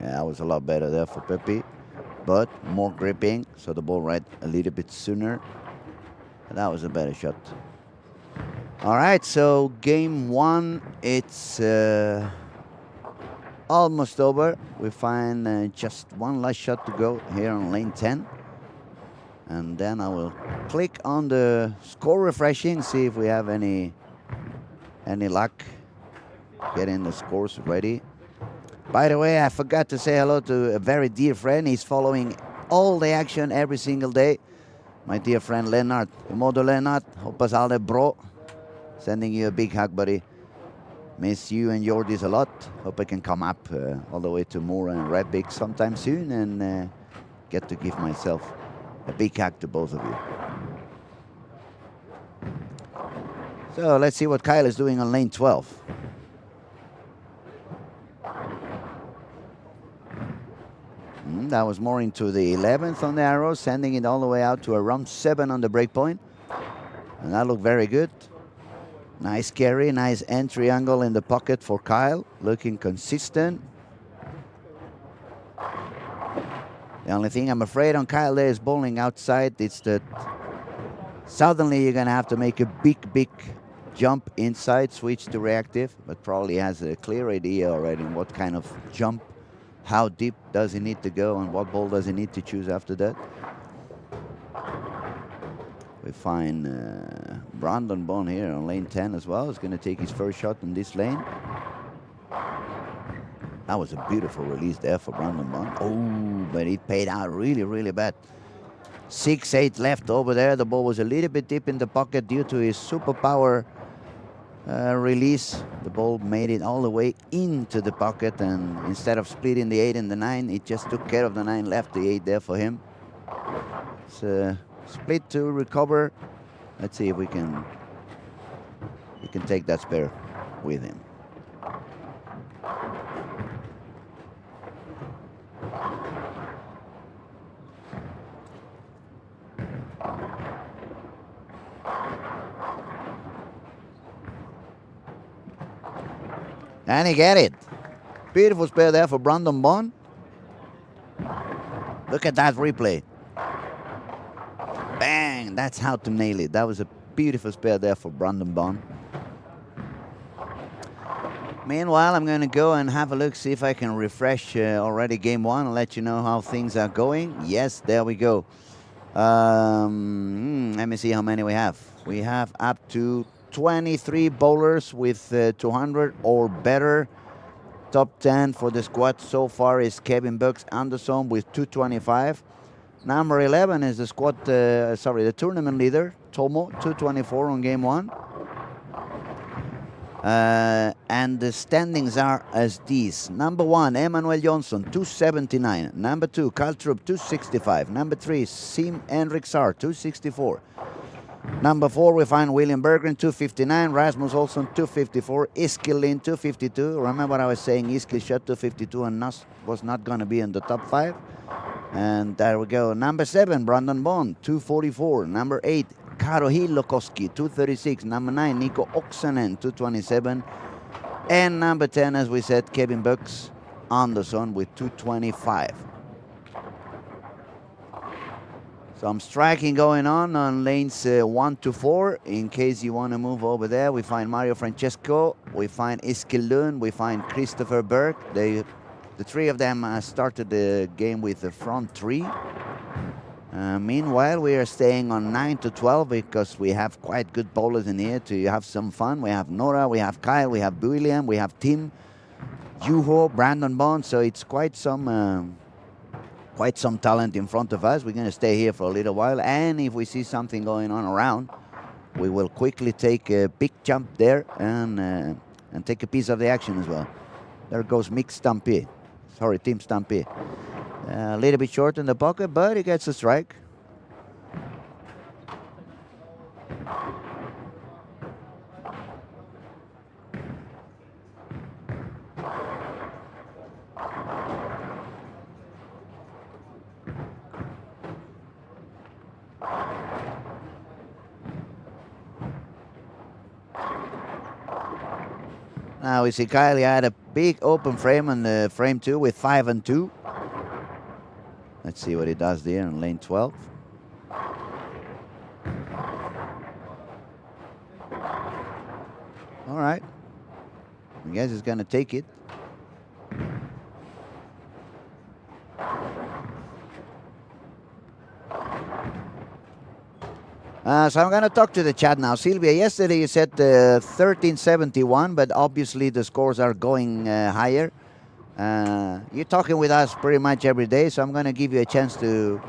Yeah, that was a lot better there for Pepe. But more gripping, so the ball right a little bit sooner. That was a better shot. All right, so game one, it's almost over. We find just one last shot to go here on lane 10. And then I will click on the score refreshing, see if we have any luck getting the scores ready. By the way, I forgot to say hello to a very dear friend. He's following all the action every single day. My dear friend Lennart. Modo Lennart, hoppas alle bra. Sending you a big hug, buddy. Miss you and Jordis a lot. Hope I can come up all the way to Mora and Redbig sometime soon and get to give myself a big hug to both of you. So let's see what Kyle is doing on lane 12. That was more into the 11th on the arrow, sending it all the way out to around 7 on the breakpoint. And that looked very good. Nice carry, nice entry angle in the pocket for Kyle, looking consistent. The only thing I'm afraid on Kyle there is bowling outside. It's that suddenly you're going to have to make a big jump inside, switch to reactive, but probably has a clear idea already on what kind of jump, how deep does he need to go, and what ball does he need to choose after that. We find Brandon Bond here on lane 10 as well. He's going to take his first shot in this lane. That was a beautiful release there for Brandon Bond. Oh, but it paid out really bad. 6-8 left over there. The ball was a little bit deep in the pocket due to his superpower release. The ball made it all the way into the pocket, and instead of splitting the 8 and the 9, it just took care of the 9, left the 8 there for him. It's a split to recover. Let's see if we can take that spare with him. And he get it. Beautiful spare there for Brandon Bond. Look at that replay. Bang! That's how to nail it. That was a beautiful spare there for Brandon Bond. Meanwhile, I'm going to go and have a look, see if I can refresh already game one and let you know how things are going. Yes, there we go. Let me see how many we have. We have up to 23 bowlers with 200 or better. Top 10 for the squad so far is Kevin Bucks Anderson with 225. Number 11 is the squad, the tournament leader, Tomo, 224 on game one. And the standings are as these. Number 1, Emmanuel Johnson, 279. Number 2, Carl Trupp, 265. Number 3, Sim Henrik Saar, 264. Number 4, we find William Berggren, 259. Rasmus Olsson, 254. Iskil Lind, 252. Remember I was saying Iskil shot 252 and was not going to be in the top 5. And there we go. Number 7, Brandon Bond, 244. Number 8, Karo Hilokoski, 236. Number 9, Nico Oksanen, 227. And number 10, as we said, Kevin Bucks Anderson with 225. Some striking going on lanes 1 to 4. In case you want to move over there, we find Mario Francesco, we find Iskil Lund, we find Christopher Berg. The three of them started the game with the front 3. Meanwhile, we are staying on 9 to 12 because we have quite good bowlers in here to have some fun. We have Nora, we have Kyle, we have William, we have Tim, Juho, Brandon Bond. So it's quite some talent in front of us. We're going to stay here for a little while, and if we see something going on around, we will quickly take a big jump there and take a piece of the action as well. There goes Tim Stampé. A little bit short in the pocket, but he gets a strike. Now we see Kyle had a big open frame on the frame 2 with 5 and 2. Let's see what he does there in lane 12. All right. I guess he's going to take it. So I'm going to talk to the chat now. Sylvia, yesterday you said 1371, but obviously the scores are going higher. You're talking with us pretty much every day, so I'm going to give you a chance to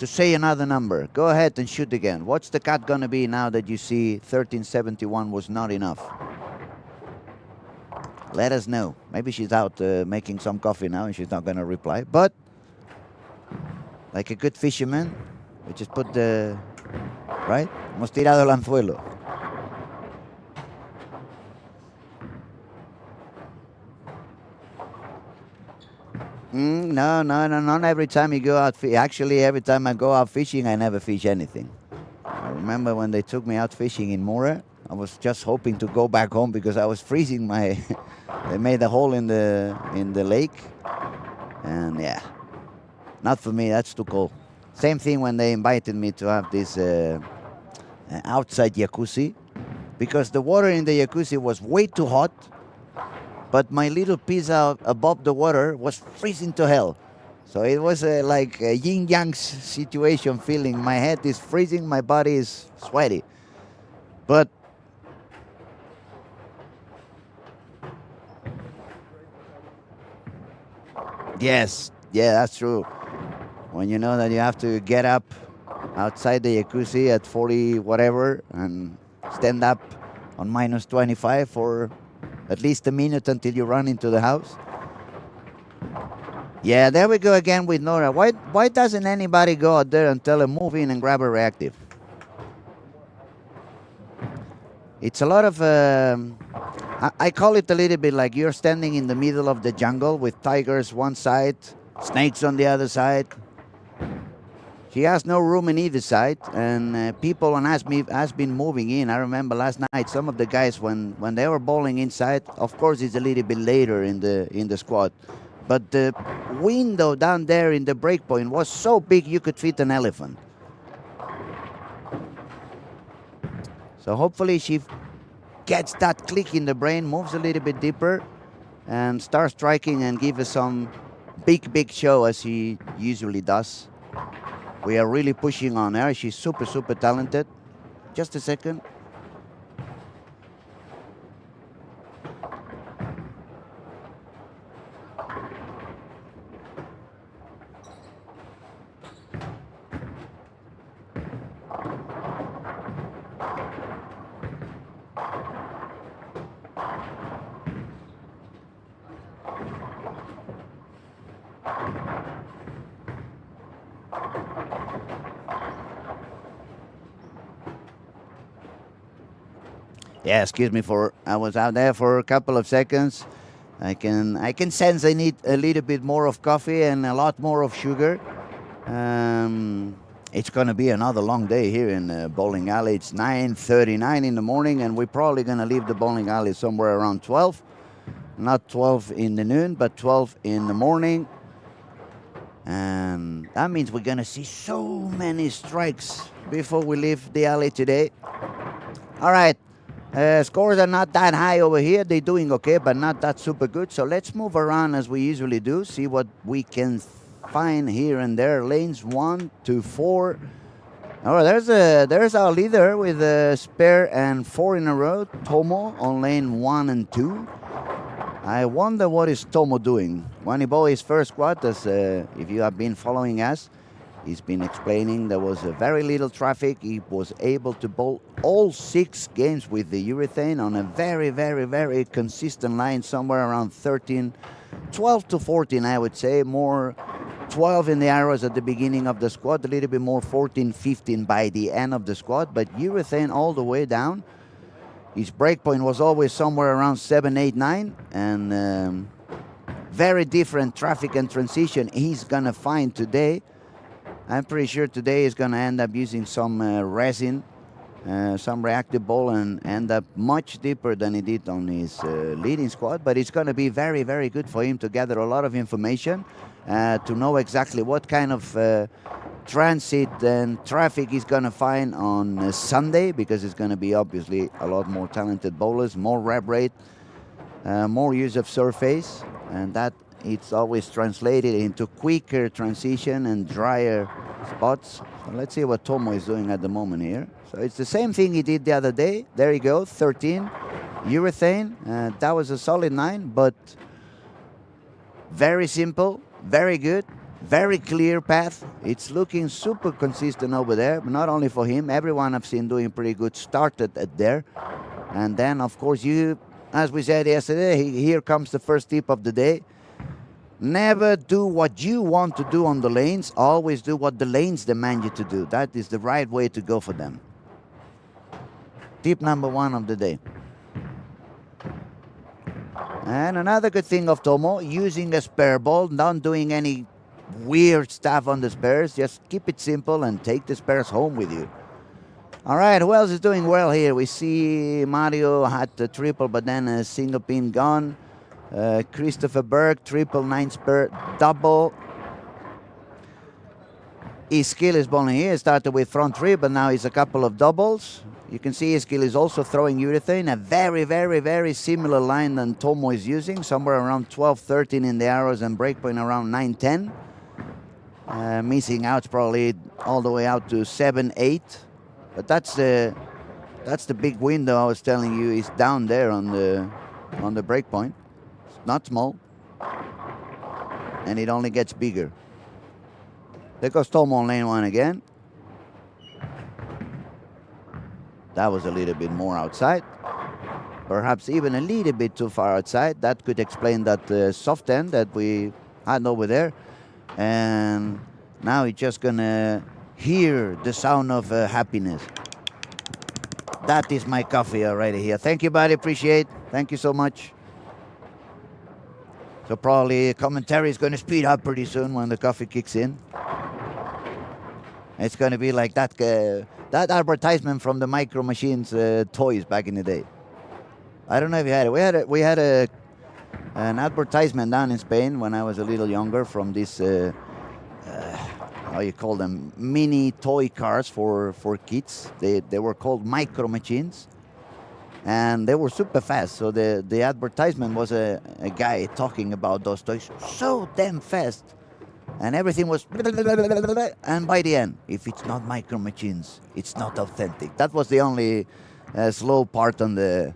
say another number. Go ahead and shoot again. What's the cut going to be now that you see 1371 was not enough? Let us know. Maybe she's out making some coffee now and she's not going to reply. But like a good fisherman, we just put the... Right? Hemos tirado el anzuelo. No, not every time you go out. Actually, every time I go out fishing, I never fish anything. I remember when they took me out fishing in Mora, I was just hoping to go back home because I was freezing my... They made a hole in the lake. And yeah, not for me, that's too cold. Same thing when they invited me to have this outside jacuzzi, because the water in the jacuzzi was way too hot, but my little piece out above the water was freezing to hell. So it was like a yin-yang situation feeling. My head is freezing, my body is sweaty. But yes, yeah, that's true. When you know that you have to get up outside the jacuzzi at 40 whatever and stand up on minus 25 for at least a minute until you run into the house. Yeah, there we go again with Nora. Why doesn't anybody go out there and tell her move in and grab a reactive? It's a lot of... I call it a little bit like you're standing in the middle of the jungle with tigers one side, snakes on the other side. She has no room in either side, and people has been moving in. I remember last night some of the guys when they were bowling inside. Of course, it's a little bit later in the squad, but the window down there in the break point was so big you could fit an elephant. So hopefully she gets that click in the brain, moves a little bit deeper, and starts striking and give us some big show as she usually does. We are really pushing on her. She's super talented. Just a second. Yeah, excuse me for I was out there for a couple of seconds. I can sense I need a little bit more of coffee and a lot more of sugar. It's going to be another long day here in bowling alley. It's 9:39 in the morning, and we're probably going to leave the bowling alley somewhere around 12. Not 12 in the noon, but 12 in the morning. And that means we're going to see so many strikes before we leave the alley today. All right. Scores are not that high over here. They're doing okay, but not that super good. So let's move around as we usually do, see what we can find here and there. Lanes 1 to 4. Oh, there's our leader with a spare and 4 in a row. Tomo on lane 1 and 2. I wonder what is Tomo doing. When he bowled his first squad, as if you have been following us, he's been explaining there was very little traffic. He was able to bowl all 6 games with the urethane on a very consistent line, somewhere around 12 to 14, I would say. More 12 in the arrows at the beginning of the squad, a little bit more 14, 15 by the end of the squad. But urethane all the way down. His breakpoint was always somewhere around 7, 8, 9. And very different traffic and transition he's going to find today. I'm pretty sure today he's going to end up using some resin some reactive ball and end up much deeper than he did on his leading squad. But it's going to be very, very good for him to gather a lot of information, to know exactly what kind of transit and traffic he's going to find on Sunday, because it's going to be obviously a lot more talented bowlers, more rev rate, more use of surface, and that it's always translated into quicker transition and drier spots. So let's see what Tomo is doing at the moment here. So it's the same thing he did the other day. There you go, 13 urethane. That was a solid 9, but very simple, very good, very clear path. It's looking super consistent over there, but not only for him, everyone I've seen doing pretty good started at there. And then, of course, as we said yesterday, here comes the first tip of the day. Never do what you want to do on the lanes. Always do what the lanes demand you to do. That is the right way to go for them. Tip number 1 of the day. And another good thing of Tomo, using a spare ball, not doing any weird stuff on the spares. Just keep it simple and take the spares home with you. All right, who else is doing well here? We see Mario had a triple, but then a single pin gone. Christopher Berg, triple, 9 spare, double. His skill is bowling here. Started with front 3, but now he's a couple of doubles. You can see his skill is also throwing urethane, a very, very, very similar line than Tomo is using, somewhere around 12, 13 in the arrows and breakpoint around 9, 10. Missing outs probably all the way out to 7, 8. But that's the big window I was telling you is down there on the breakpoint. It's not small, and it only gets bigger. There goes Tomo on lane 1 again. That was a little bit more outside. Perhaps even a little bit too far outside. That could explain that soft end that we had over there. And now he's just gonna hear the sound of happiness. That is my coffee already here. Thank you, buddy. Appreciate. Thank you so much. So probably commentary is going to speed up pretty soon when the coffee kicks in. It's going to be like that advertisement from the Micro Machines toys back in the day. I don't know if you had it. We had an advertisement down in Spain when I was a little younger from this, how you call them, mini toy cars for kids. They were called Micro Machines. And they were super fast. So the advertisement was a guy talking about those toys so damn fast. And everything was... And by the end, if it's not Micro Machines, it's not authentic. That was the only slow part on the...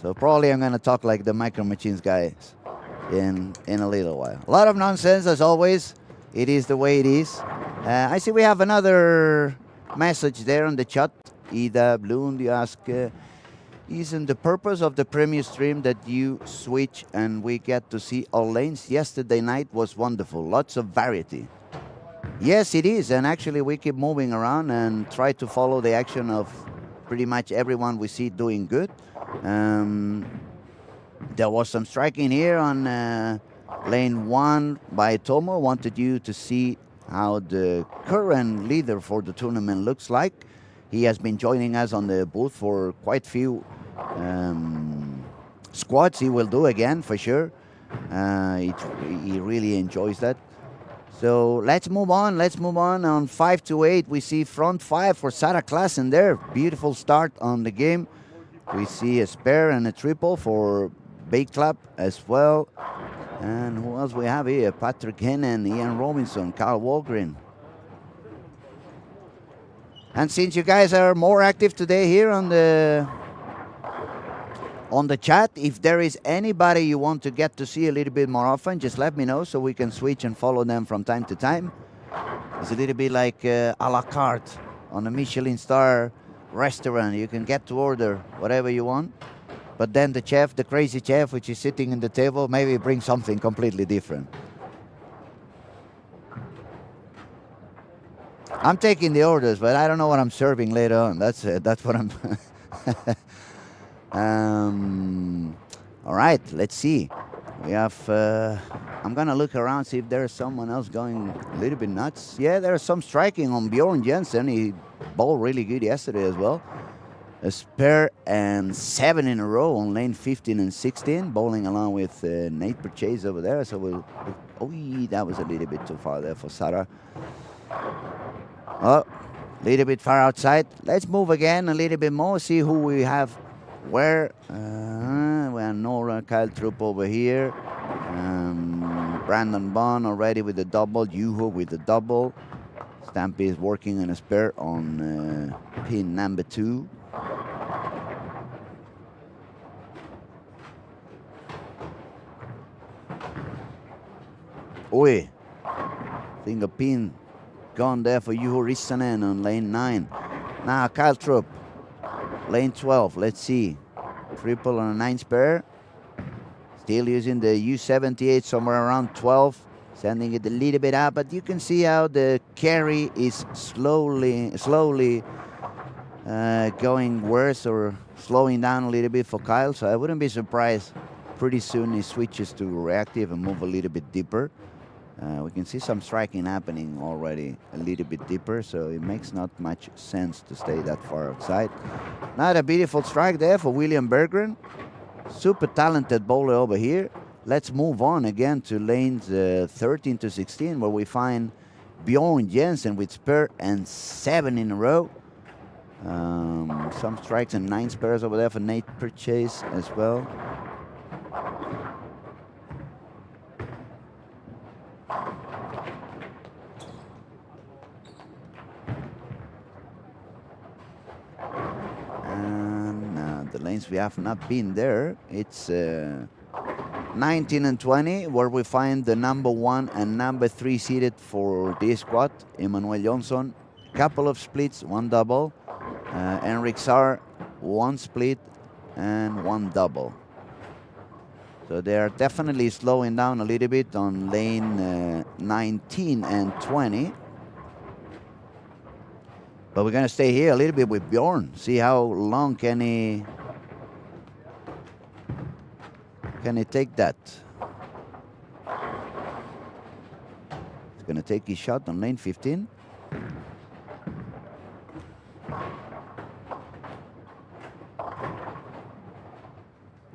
So probably I'm going to talk like the Micro Machines guys in a little while. A lot of nonsense, as always. It is the way it is. I see we have another message there on the chat. Ida Blund, you ask... Isn't the purpose of the Premier stream that you switch and we get to see all lanes? Yesterday night was wonderful. Lots of variety. Yes, it is. And actually, we keep moving around and try to follow the action of pretty much everyone we see doing good. There was some striking here on lane 1 by Tomo. Wanted you to see how the current leader for the tournament looks like. He has been joining us on the booth for quite few squads. He will do again for sure. He really enjoys that. So let's move on. Let's move on 5 to 8. We see front 5 for Sarah Klassen there. Beautiful start on the game. We see a spare and a triple for Bay Club as well. And who else we have here? Patrick Hennen, Ian Robinson, Carl Walgren. And since you guys are more active today here on the chat, if there is anybody you want to get to see a little bit more often, just let me know so we can switch and follow them from time to time. It's a little bit like a la carte on a Michelin star restaurant. You can get to order whatever you want, but then the chef, the crazy chef, which is sitting in the table, maybe brings something completely different. I'm taking the orders, but I don't know what I'm serving later on. That's what I'm... all right, let's see. We have... I'm going to look around, see if there's someone else going a little bit nuts. Yeah, there's some striking on Bjorn Jensen. He bowled really good yesterday as well. a spare and 7 in a row on lane 15 and 16, bowling along with Nate Purchase over there. So that was a little bit too far there for Sarah. Oh, a little bit far outside. Let's move again a little bit more, see who we have where. We have Nora, Kyle Troop over here. Brandon Bond already with the double. Yuho with the double. Stampy is working on a spare on pin number 2. Oi, finger pin gone there for Juho Rissanen on lane 9. Now Kyle Troop, lane 12. Let's see. Triple on a 9 spare. Still using the U78 somewhere around 12. Sending it a little bit up, but you can see how the carry is slowly going worse or slowing down a little bit for Kyle. So I wouldn't be surprised pretty soon he switches to reactive and move a little bit deeper. We can see some striking happening already a little bit deeper, so it makes not much sense to stay that far outside. Not a beautiful strike there for William Berggren. Super talented bowler over here. Let's move on again to lanes 13 to 16, where we find Bjorn Jensen with spare and 7 in a row. Some strikes and 9 spares over there for Nate Purchase as well. And the lanes we have not been there. It's 19 and 20, where we find the number 1 and number 3 seated for this squad. Emmanuel Johnson, couple of splits, 1 double. Henrik Saar, 1 split and 1 double. So they are definitely slowing down a little bit on lane 19 and 20. But we're going to stay here a little bit with Bjorn. See how long can he take that. He's going to take his shot on lane 15.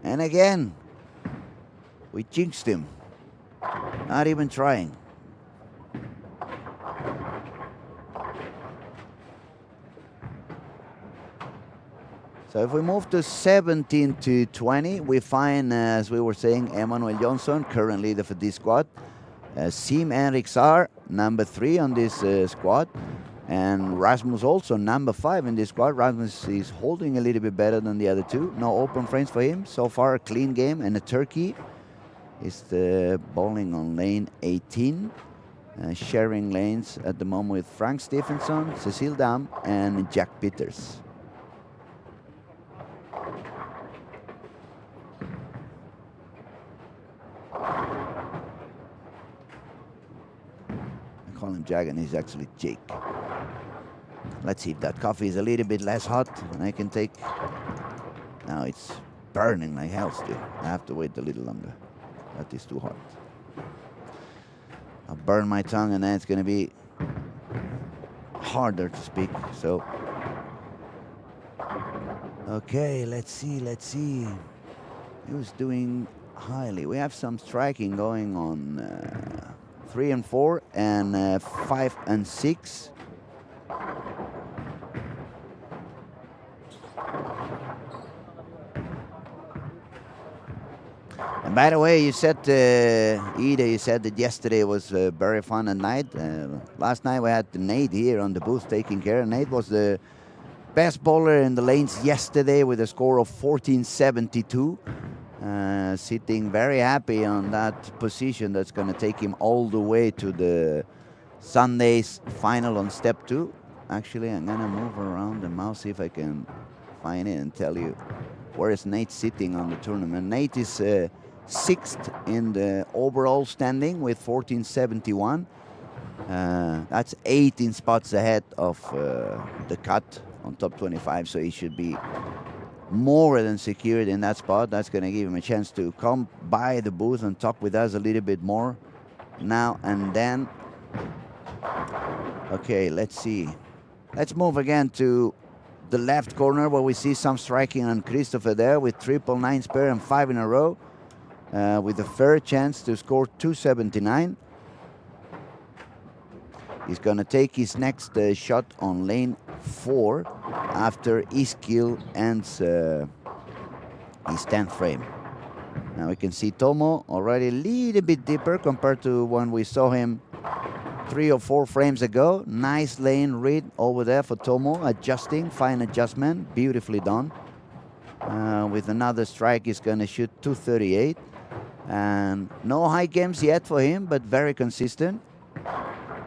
And again, we jinxed him. Not even trying. So if we move to 17 to 20, we find, as we were saying, Emmanuel Johnson, current leader for this squad. Sim Henrik Saar, number 3 on this squad. And Rasmus also number 5 in this squad. Rasmus is holding a little bit better than the other 2. No open frames for him. So far, a clean game and a turkey. Is the bowling on lane 18. Sharing lanes at the moment with Frank Stephenson, Cecile Dam, and Jack Peters. I call him Jack and he's actually Jake. Let's see if that coffee is a little bit less hot and I can take. Now it's burning like hell still. I have to wait a little longer. That is too hot. I'll burn my tongue and then it's going to be harder to speak. So, okay, let's see. Who's doing highly? We have some striking going on 3 and 4 and 5 and 6. And by the way, you said, Ida, you said that yesterday was very fun at night. Last night we had Nate here on the booth taking care. Nate was the best bowler in the lanes yesterday with a score of 1472. Sitting very happy on that position that's going to take him all the way to the Sunday's final on step 2. Actually, I'm going to move around the mouse, see if I can find it and tell you where is Nate sitting on the tournament. Nate is 6th in the overall standing with 1471. That's 18 spots ahead of the cut on top 25, so he should be more than secured in that spot. That's going to give him a chance to come by the booth and talk with us a little bit more now and then. Okay, let's see. Let's move again to the left corner where we see some striking on Christopher there with triple 9 spare and 5 in a row with a fair chance to score 279. He's going to take his next shot on lane 4 after Iskil ends his 10th frame. Now we can see Tomo already a little bit deeper compared to when we saw him 3 or 4 frames ago. Nice lane read over there for Tomo, adjusting, fine adjustment, beautifully done. With another strike, he's going to shoot 238. And no high games yet for him, but very consistent.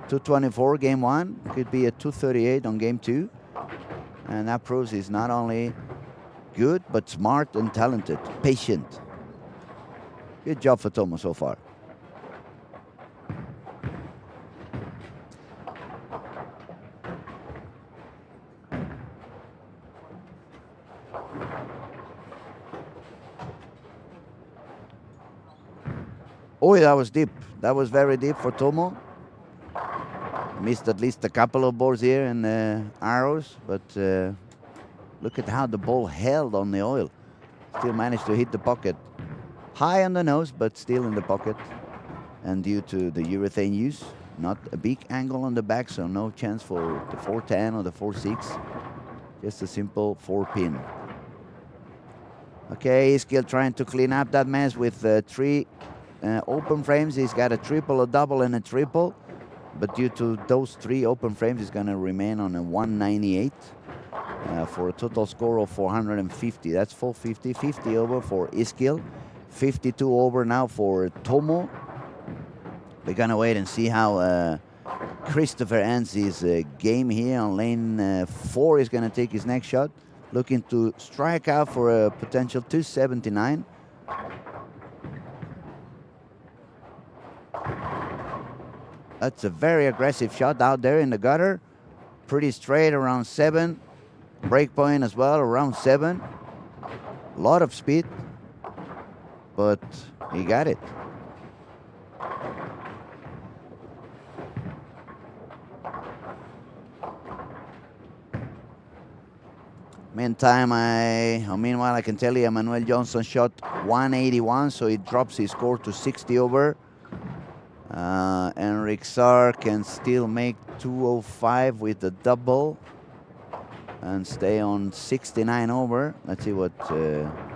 224 game 1, could be a 238 on game 2. And that proves he's not only good, but smart and talented, patient. Good job for Tomo so far. Oh, that was deep. That was very deep for Tomo. Missed at least a couple of balls here in arrows, but look at how the ball held on the oil. Still managed to hit the pocket. High on the nose, but still in the pocket. And due to the urethane use, not a big angle on the back, so no chance for the 410 or the 46. Just a simple 4-pin. Okay, he's still trying to clean up that mess with 3 open frames. He's got a triple, a double, and a triple. But due to those 3 open frames, he's going to remain on a 198 for a total score of 450. That's 450, 50 over for Iskil, 52 over now for Tomo. We're going to wait and see how Christopher ends his game here on lane 4. He's going to take his next shot, looking to strike out for a potential 279. That's a very aggressive shot out there in the gutter. Pretty straight around 7. Break point as well around 7. A lot of speed, but he got it. Meanwhile, I can tell you Emmanuel Johnson shot 181, so he drops his score to 60 over. Enric Saar can still make 205 with the double and stay on 69 over. Let's see what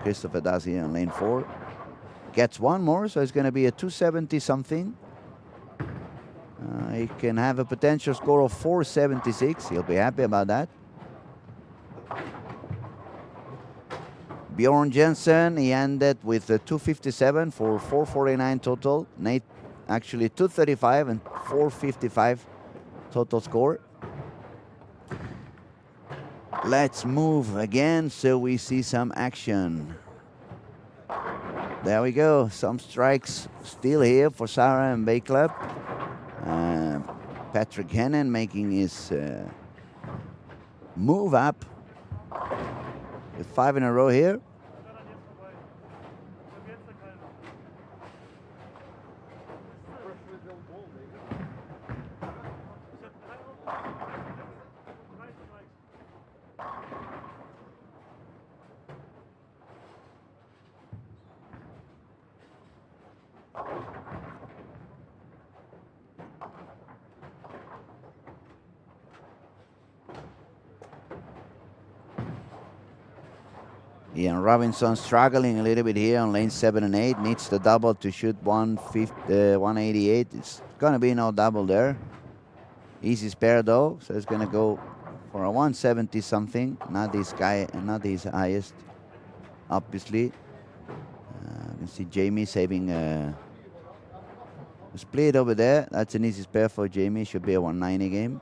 Christopher does here in lane 4. Gets one more, so it's going to be a 270 something. He can have a potential score of 476. He'll be happy about that. Bjorn Jensen, he ended with a 257 for 449 total. Nate actually 235 and 455 total score. Let's move again so we see some action. There we go. Some strikes still here for Sarah and Bay Club. Patrick Hennon making his move up with 5 in a row here. Ian Robinson struggling a little bit here on lane 7 and 8. Needs the double to shoot 188. It's going to be no double there. Easy spare though, so it's going to go for a 170 something. Not his highest, obviously. You can see Jamie saving a split over there. That's an easy spare for Jamie. Should be a 190 game.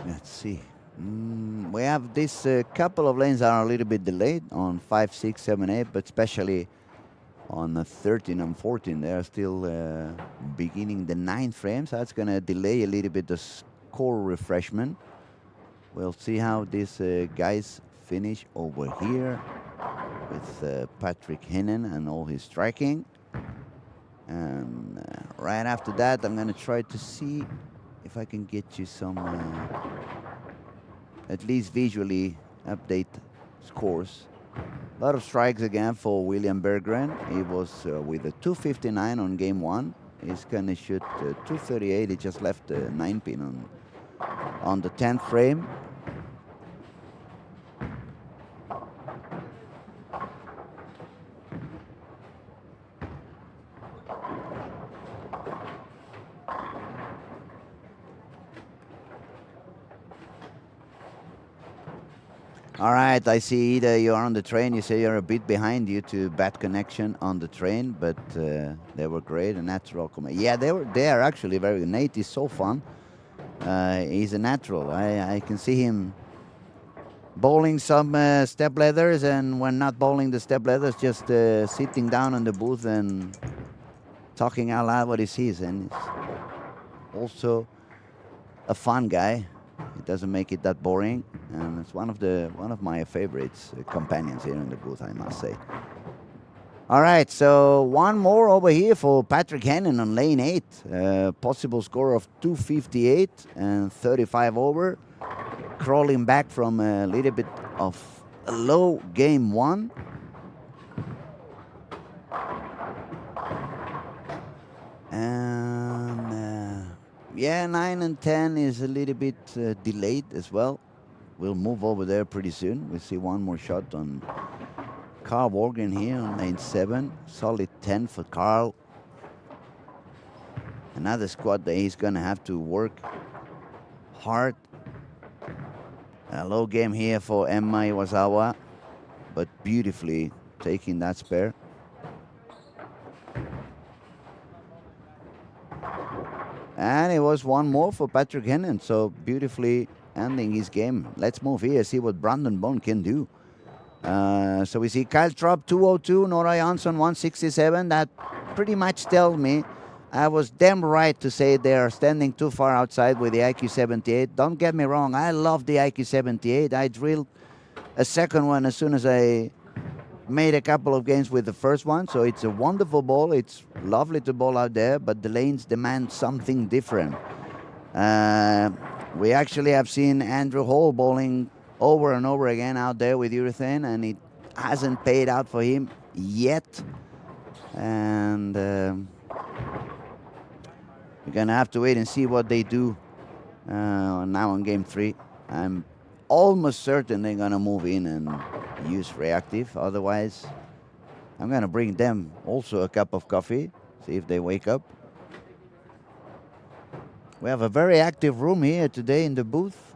Let's see. We have this couple of lanes are a little bit delayed on 5, 6, 7, 8, but especially on 13 and 14. They're still beginning the 9th frame, so that's going to delay a little bit the score refreshment. We'll see how these guys finish over here with Patrick Hennen and all his striking. And right after that, I'm going to try to see if I can get you some, at least visually, update scores. A lot of strikes again for William Berggren. He was with a 259 on game 1. He's going to shoot 238. He just left the 9-pin on the 10th frame. All right, I see Ida, you're on the train. You say you're a bit behind due to bad connection on the train, but they were great. A natural comment. Yeah, they are actually very good. Nate is so fun. He's a natural. I can see him bowling some step ladders, and when not bowling the step ladders, just sitting down in the booth and talking out loud what he sees. And he's also a fun guy. It doesn't make it that boring, and it's one of my favorites companions here in the booth, I must say. All right, so one more over here for Patrick Hennen on lane 8. Possible score of 258 and 35 over. Crawling back from a little bit of a low game 1. And yeah, 9 and 10 is a little bit delayed as well. We'll move over there pretty soon. We'll see one more shot on Carl Morgan here on lane 7. Solid 10 for Carl. Another squad that he's going to have to work hard. A low game here for Emma Iwasawa, but beautifully taking that spare. And it was one more for Patrick Hennen, so beautifully ending his game. Let's move here, see what Brandon Bone can do. So we see Kyle Trapp 202, Nora Jansson 167. That pretty much tells me I was damn right to say they are standing too far outside with the IQ 78. Don't get me wrong, I love the IQ 78. I drilled a second one as soon as I made a couple of games with the first one, so it's a wonderful ball. It's lovely to bowl out there, but the lanes demand something different. We actually have seen Andrew Hall bowling over and over again out there with urethane, and it hasn't paid out for him yet. And we're gonna have to wait and see what they do now on game 3. I'm almost certain they're gonna move in and use reactive. Otherwise, I'm gonna bring them also a cup of coffee, see if they wake up. We have a very active room here today in the booth.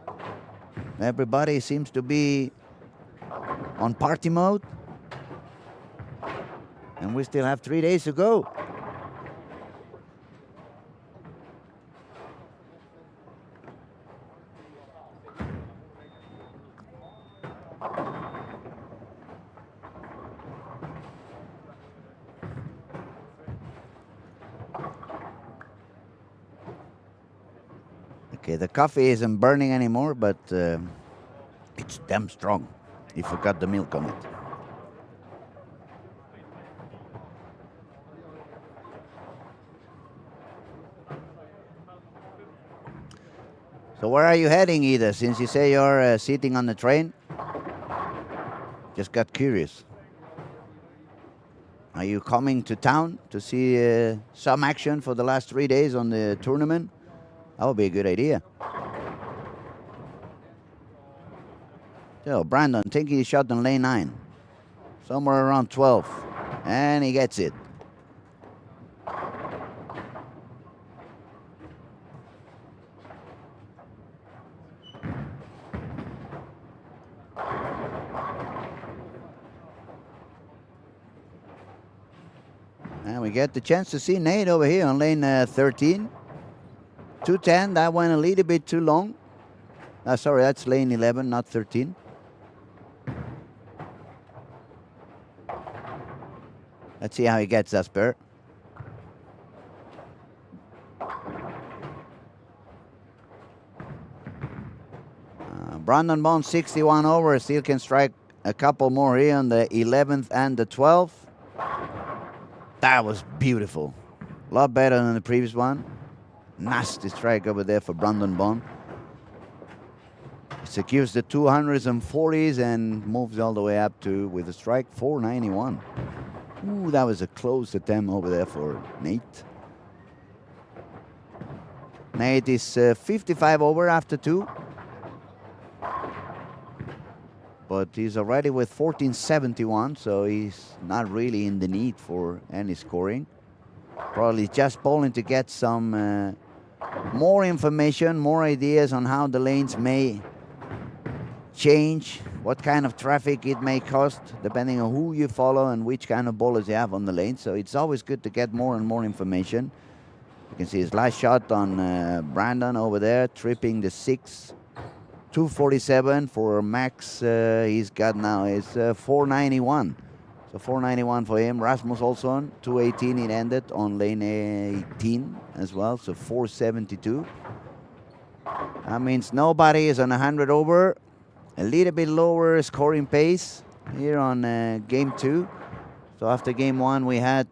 Everybody seems to be on party mode. And we still have 3 days to go. Okay, the coffee isn't burning anymore, but it's damn strong if you got the milk on it. So where are you heading, Ida, since you say you're sitting on the train? Just got curious. Are you coming to town to see some action for the last 3 days on the tournament? That would be a good idea. So Brandon taking his shot on lane 9. Somewhere around 12. And he gets it. And we get the chance to see Nate over here on lane 13. 210, that went a little bit too long. Sorry, that's lane 11, not 13. Let's see how he gets that spur. Brandon Bond 61 over, still can strike a couple more here on the 11th and the 12th. That was beautiful. A lot better than the previous one. Nasty strike over there for Brandon Bond. Secures the 200s and 40s and moves all the way up to, with a strike, 491. Ooh, that was a close attempt over there for Nate. Nate is 55 over after 2. But he's already with 1471, so he's not really in the need for any scoring. Probably just bowling to get some more information, more ideas on how the lanes may change, what kind of traffic it may cost, depending on who you follow and which kind of bowlers you have on the lane. So it's always good to get more and more information. You can see his last shot on Brandon over there, tripping the 6. 247 for Max. He's got now is 491. So 491 for him. Rasmus Olsson, 218. It ended on lane 18 as well. So 472. That means nobody is on 100 over. A little bit lower scoring pace here on game 2. So after game 1 we had,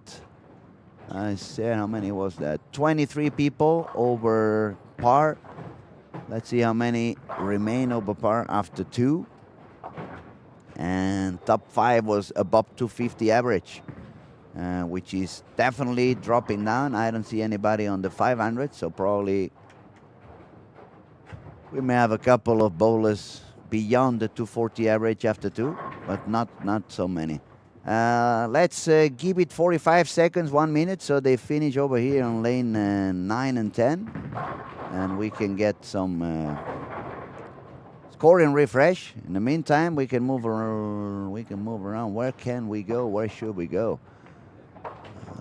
I said, how many was that? 23 people over par. Let's see how many remain over par after 2. And top 5 was above 250 average, which is definitely dropping down. I don't see anybody on the 500, so probably we may have a couple of bowlers beyond the 240 average after 2, but not so many. Let's give it 45 seconds, 1 minute, so they finish over here on lane 9 and 10. And we can get some scoring refresh. In the meantime, we can move around. Where can we go? Where should we go?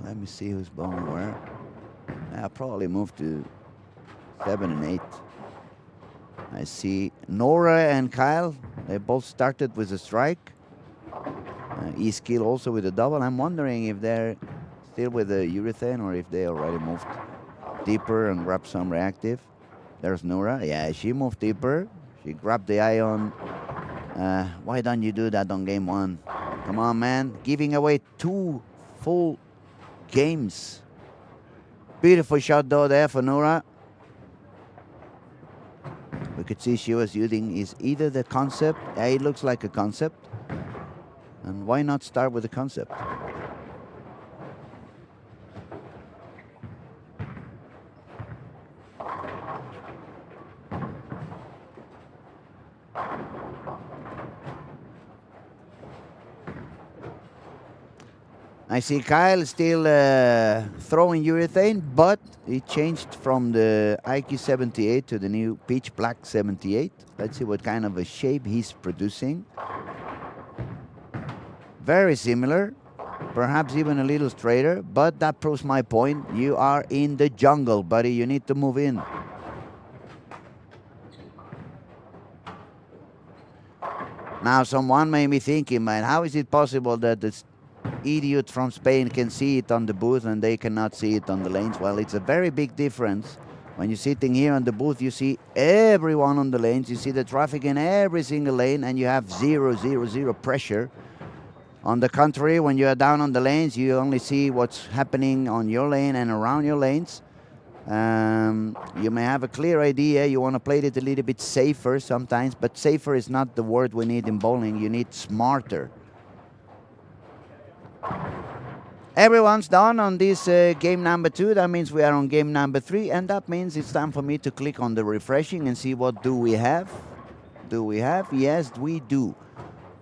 Let me see who's bowling where. I'll probably move to 7 and 8. I see Nora and Kyle. They both started with a strike. E-Skill also with a double. I'm wondering if they're still with the urethane or if they already moved deeper and grab some reactive. There's Nora. Yeah, she moved deeper. She grabbed the ion. Why don't you do that on game 1? Come on, man. Giving away 2 full games. Beautiful shot though there for Nora. We could see she was using is either the concept. Yeah, it looks like a concept. And why not start with the concept? I see Kyle still throwing urethane, but he changed from the IQ 78 to the new Pitch Black 78. Let's see what kind of a shape he's producing. Very similar, perhaps even a little straighter, but that proves my point. You are in the jungle, buddy. You need to move in. Now, someone may be thinking, man, how is it possible that this idiot from Spain can see it on the booth and they cannot see it on the lanes? Well, it's a very big difference. When you're sitting here on the booth, you see everyone on the lanes. You see the traffic in every single lane, and you have 0, 0, 0 pressure. On the contrary, when you are down on the lanes, you only see what's happening on your lane and around your lanes. You may have a clear idea. You want to play it a little bit safer sometimes, but safer is not the word we need in bowling. You need smarter. Everyone's done on this game number 2. That means we are on game number 3, and that means it's time for me to click on the refreshing and see what do we have. Do we have? Yes, we do.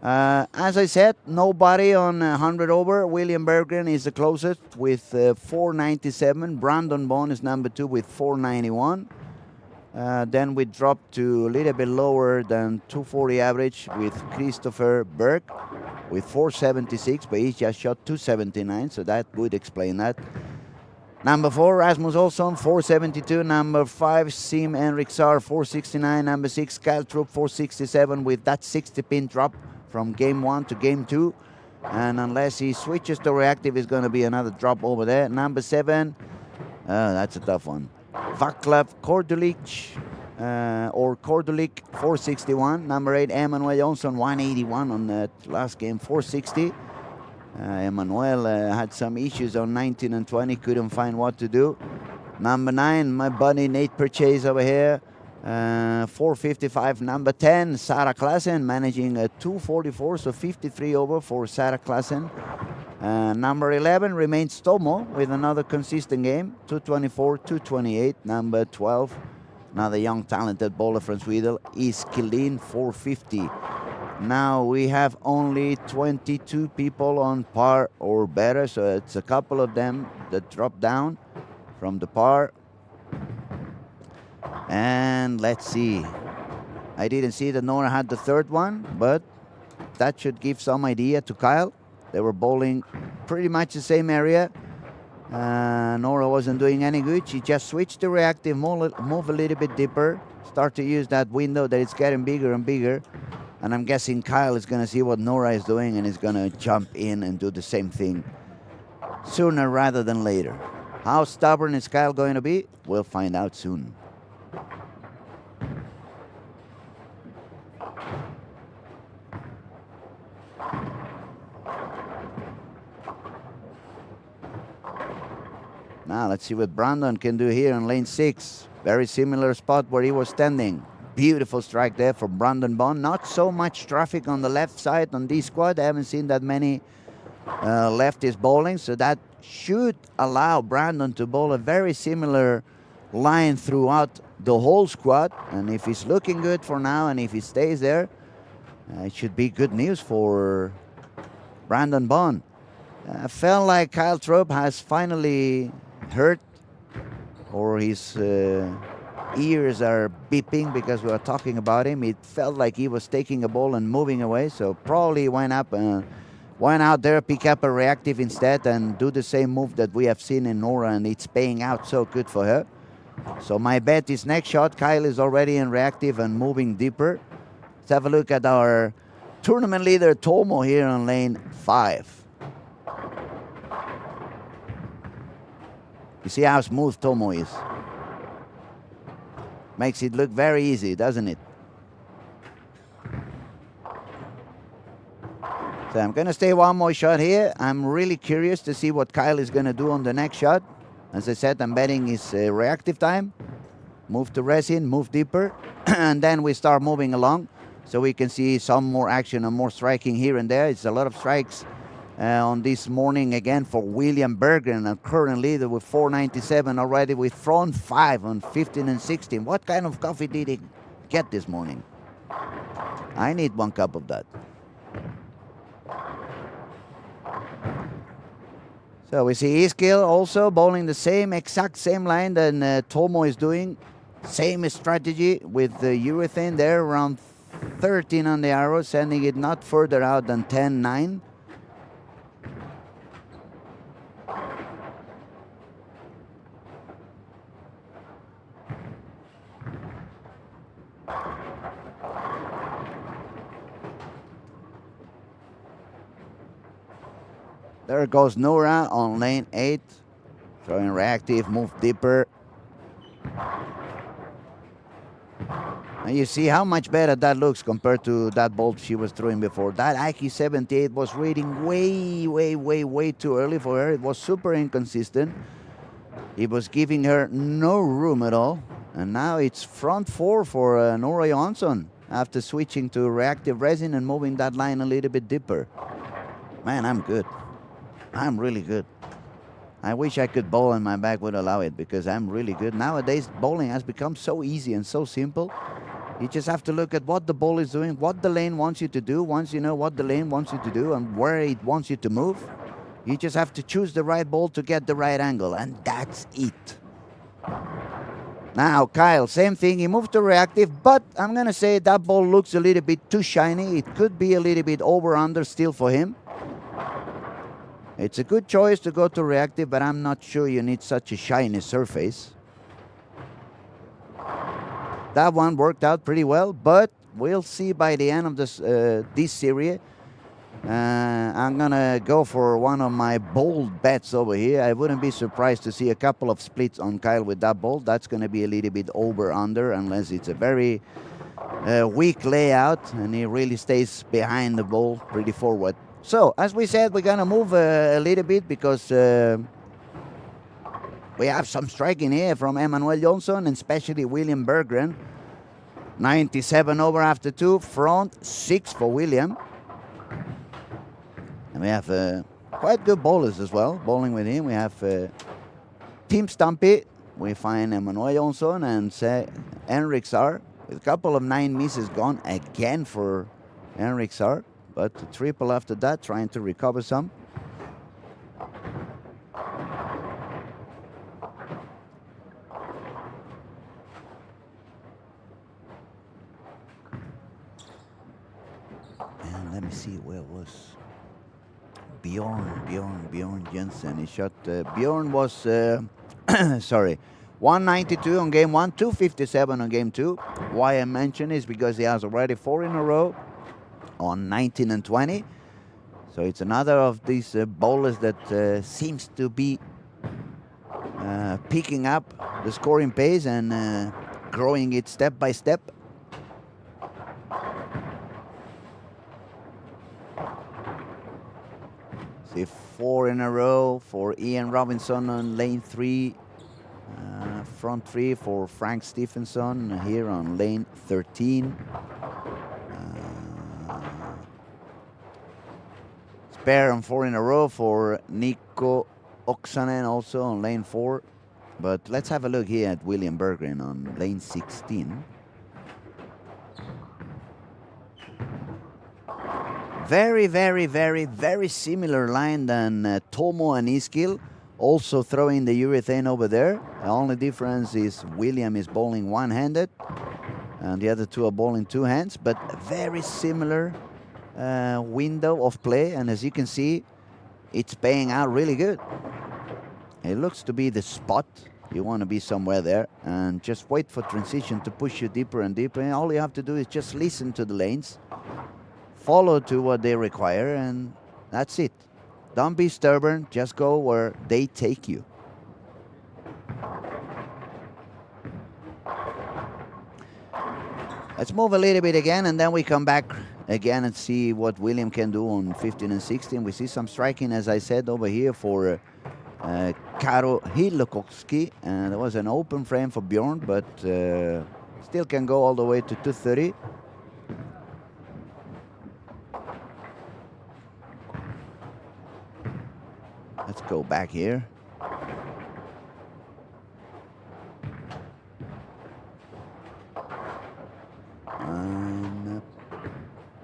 As I said, nobody on 100 over. William Berggren is the closest with 497. Brandon Bond is number 2 with 491. Then we dropped to a little bit lower than 240 average with Christopher Berg with 476, but he just shot 279, so that would explain that. Number 4, Rasmus Olsson, 472. Number 5, Sim Henrik Saar, 469. Number 6, Kyle Troop, 467, with that 60-pin drop from game 1 to game 2. And unless he switches to reactive, it's going to be another drop over there. Number 7, that's a tough one. Vaclav Kordulic, or Kordulic, 461. Number 8, Emmanuel Johnson, 181 on that last game, 460. Emmanuel had some issues on 19 and 20, couldn't find what to do. Number 9, my buddy Nate Purchase over here, 455. Number 10, Sarah Klassen, managing a 244, so 53 over for Sarah Klassen. Number 11 remains Tomo with another consistent game, 224, 228. Number 12, another young talented bowler from Sweden, is Killeen, 450. Now we have only 22 people on par or better, so it's a couple of them that drop down from the par. And let's see. I didn't see that Nora had the third one, but that should give some idea to Kyle. They were bowling pretty much the same area. Nora wasn't doing any good. She just switched to reactive, move a little bit deeper, start to use that window that it's getting bigger and bigger. And I'm guessing Kyle is going to see what Nora is doing and is going to jump in and do the same thing sooner rather than later. How stubborn is Kyle going to be? We'll find out soon. Now let's see what Brandon can do here on lane 6. Very similar spot where he was standing. Beautiful strike there from Brandon Bond. Not so much traffic on the left side on this squad. I haven't seen that many lefties bowling, so that should allow Brandon to bowl a very similar line throughout the whole squad. And if he's looking good for now, and if he stays there, it should be good news for Brandon Bond. I felt like Kyle Trope has finally hurt, or his ears are beeping because we are talking about him. It felt like he was taking a ball and moving away, so probably went out there, pick up a reactive instead and do the same move that we have seen in Nora, and it's paying out so good for her. So my bet is next shot, Kyle is already in reactive and moving deeper. Let's have a look at our tournament leader Tomo here on lane 5. You see how smooth Tomo is. Makes it look very easy, doesn't it? So I'm going to stay one more shot here. I'm really curious to see what Kyle is going to do on the next shot. As I said, I'm betting his reactive time. Move to resin, move deeper, and then we start moving along so we can see some more action and more striking here and there. It's a lot of strikes on this morning again for William Berggren, a current leader with 497 already, with front 5 on 15 and 16. What kind of coffee did he get this morning? I need 1 cup of that. So we see Iskill also bowling the exact same line that Tomo is doing. Same strategy with the urethane there, around 13 on the arrow, sending it not further out than 10-9. There goes Nora on lane 8. Throwing reactive, move deeper. And you see how much better that looks compared to that bolt she was throwing before. That IQ 78 was rating way too early for her. It was super inconsistent. It was giving her no room at all. And now it's front 4 for Nora Johansson after switching to reactive resin and moving that line a little bit deeper. Man, I'm good. I'm really good. I wish I could bowl and my back would allow it, because I'm really good. Nowadays, bowling has become so easy and so simple. You just have to look at what the ball is doing, what the lane wants you to do. Once you know what the lane wants you to do and where it wants you to move, you just have to choose the right ball to get the right angle, and that's it. Now, Kyle, same thing. He moved to reactive, but I'm going to say that ball looks a little bit too shiny. It could be a little bit over-under still for him. It's a good choice to go to reactive, but I'm not sure you need such a shiny surface. That one worked out pretty well, but we'll see by the end of this series I'm gonna go for one of my bold bets over here. I wouldn't be surprised to see a couple of splits on Kyle with that ball. That's gonna be a little bit over-under unless it's a very weak layout and he really stays behind the ball pretty forward. So, as we said, we're gonna move a little bit because we have some striking here from Emmanuel Johnson and especially William Berggren. 97 over after 2, front 6 for William. And we have quite good bowlers as well, bowling with him. We have Team Stumpy. We find Emmanuel Johnson and Henrik Saar. With a couple of 9 misses gone again for Henrik Saar. But a triple after that, trying to recover some. And let me see where it was. Bjorn Jensen. He shot. Bjorn was, sorry, 192 on game 1, 257 on game 2. Why I mention is because he has already 4 in a row on 19 and 20. So it's another of these bowlers that seems to be picking up the scoring pace and growing it step by step. See, 4 in a row for Ian Robinson on lane 3. Front 3 for Frank Stephenson here on lane 13. Spare on 4 in a row for Nico Oksanen also on lane 4. But let's have a look here at William Berggren on lane 16. Very similar line than Tomo and Iskil. Also throwing the urethane over there. The only difference is William is bowling one-handed and the other two are bowling two hands, but very similar window of play, and as you can see, it's paying out really good. It looks to be the spot. You want to be somewhere there and just wait for transition to push you deeper and deeper, and all you have to do is just listen to the lanes, follow to what they require, and that's it. Don't be stubborn, just go where they take you. Let's move a little bit again, and then we come back again and see what William can do on 15 and 16. We see some striking, as I said, over here for Karo Hilokowski. And there was an open frame for Bjorn, but still can go all the way to 230. Let's go back here. And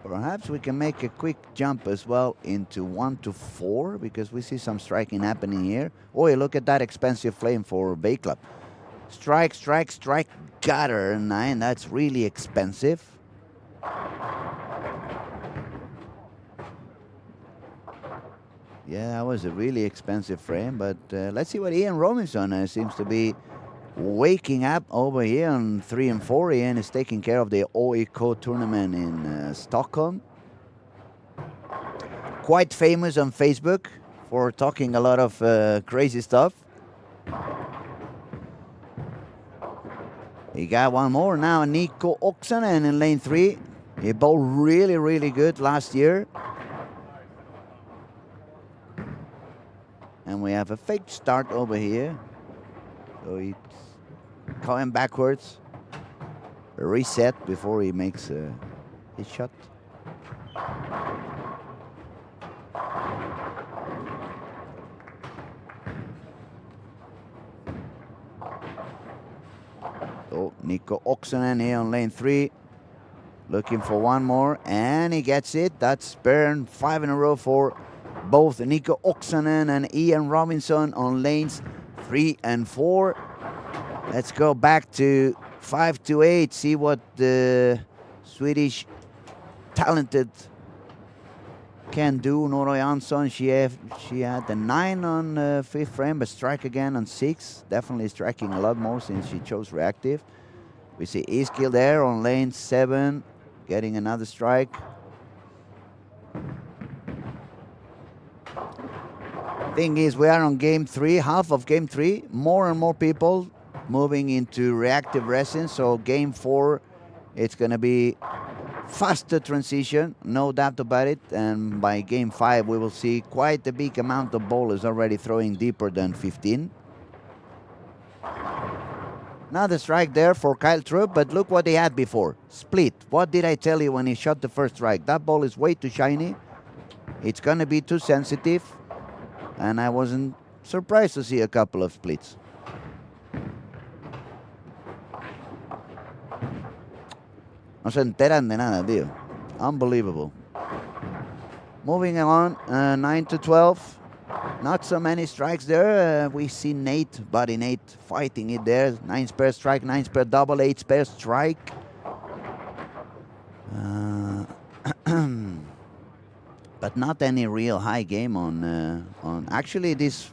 perhaps we can make a quick jump as well into 1 to 4 because we see some striking happening here. Oh, look at that expensive flame for Bay Club. Strike, strike, strike, gutter 9. That's really expensive. Yeah, that was a really expensive frame, but let's see what Ian Robinson seems to be waking up over here on 3 and 4. Ian is taking care of the OIK tournament in Stockholm. Quite famous on Facebook for talking a lot of crazy stuff. He got one more now, Nico Oksanen in lane 3. He bowled really, really good last year. And we have a fake start over here. So he's going backwards. A reset before he makes his shot. So Nico Oksanen here on lane 3. Looking for one more, and he gets it. That's Bern, 5 in a row for both Nico Oksanen and Ian Robinson on lanes 3 and 4. Let's go back to 5 to 8, see what the Swedish talented can do. Nora Jansson, she had the 9 on 5th frame, but strike again on 6. Definitely striking a lot more since she chose reactive. We see Iskil there on lane 7, getting another strike. Thing is, we are on game 3, half of game 3. More and more people moving into reactive resin. So game 4, it's going to be faster transition, no doubt about it. And by game 5, we will see quite a big amount of bowlers already throwing deeper than 15. Another strike there for Kyle Trupp, but look what he had before. Split. What did I tell you when he shot the first strike? That ball is way too shiny. It's going to be too sensitive. And I wasn't surprised to see a couple of splits. No se enteran de nada, tío. Unbelievable. Moving on, 9 to 12. Not so many strikes there. We see Nate, buddy Nate, fighting it there. 9 spare strike, 9 spare double, 8 spare strike. But not any real high game on. Actually, these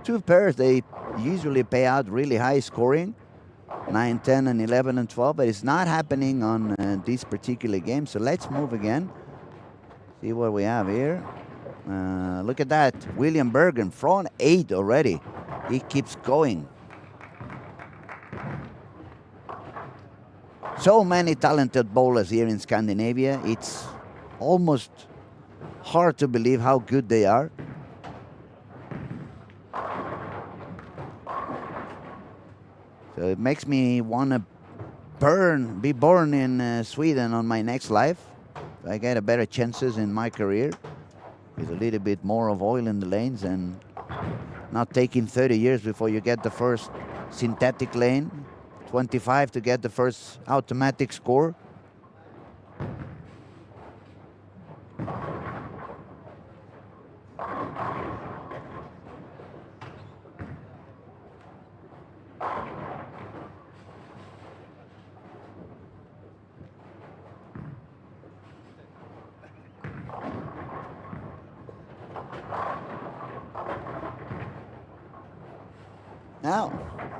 2 pairs, they usually pay out really high scoring. 9, 10, and 11, and 12. But it's not happening on this particular game. So let's move again. See what we have here. Look at that. William Bergen, front 8 already. He keeps going. So many talented bowlers here in Scandinavia. It's almost hard to believe how good they are. So it makes me want to be born in Sweden on my next life. I get a better chances in my career with a little bit more of oil in the lanes and not taking 30 years before you get the first synthetic lane, 25 to get the first automatic score. Now,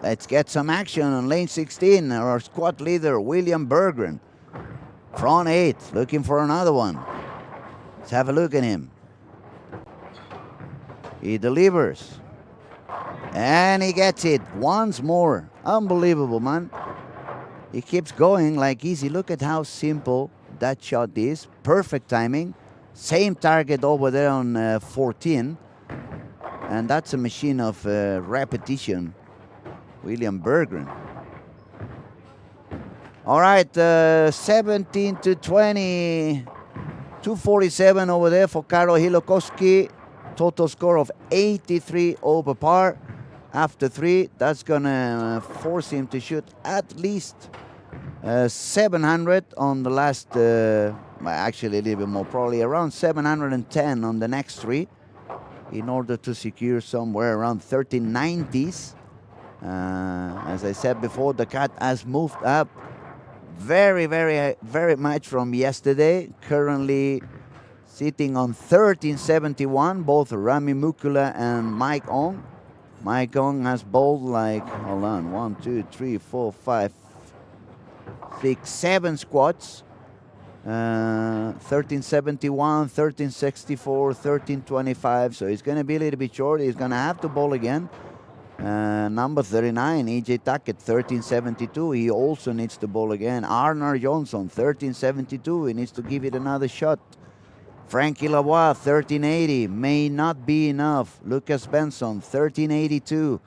let's get some action on lane 16. Our squad leader, William Berggren. Front 8, looking for another one. Let's have a look at him. He delivers. And he gets it once more. Unbelievable, man. He keeps going like easy. Look at how simple that shot is. Perfect timing. Same target over there on 14. And that's a machine of repetition. William Berggren. All right, 17 to 20. 247 over there for Karol Hilokowski. Total score of 83 over par. After 3, that's going to force him to shoot at least 700 on the last, actually a little bit more, probably around 710 on the next 3. In order to secure somewhere around 1390s. As I said before, the cat has moved up very, very, very much from yesterday. Currently sitting on 1371, both Rami Mukula and Mike Ong. Mike Ong has bowled like, hold on, 1, 2, 3, 4, 5, 6, 7 squats. 1371, 1364, 1325. So he's going to be a little bit short. He's going to have to bowl again. Number 39, EJ Tackett, 1372. He also needs to bowl again. Arnar Johnson, 1372. He needs to give it another shot. Frankie Lavoie, 1380. May not be enough. Lucas Benson, 1382.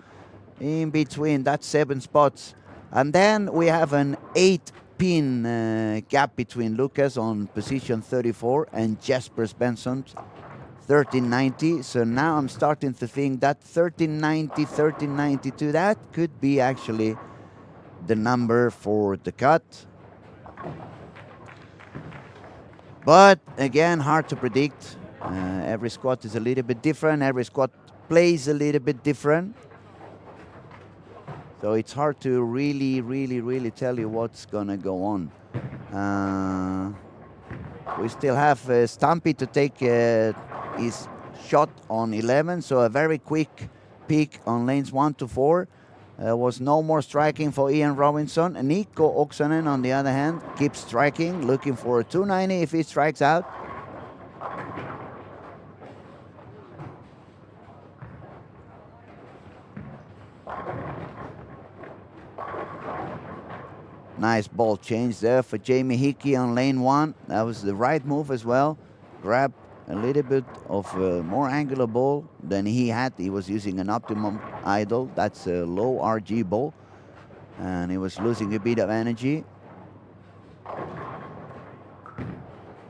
In between, that's 7 spots. And then we have an 8-pin gap between Lucas on position 34 and Jesper Svensson, 1390. So now I'm starting to think that 1390, 1392, that could be actually the number for the cut. But again, hard to predict. Every squad is a little bit different. Every squad plays a little bit different. So it's hard to really tell you what's going to go on. We still have Stampy to take his shot on 11. So a very quick peek on lanes 1 to 4. There was no more striking for Ian Robinson. Nico Oksanen, on the other hand, keeps striking, looking for a 290 if he strikes out. Nice ball change there for Jamie Hickey on lane 1. That was the right move as well. Grab a little bit of a more angular ball than he had. He was using an optimum idle. That's a low RG ball. And he was losing a bit of energy.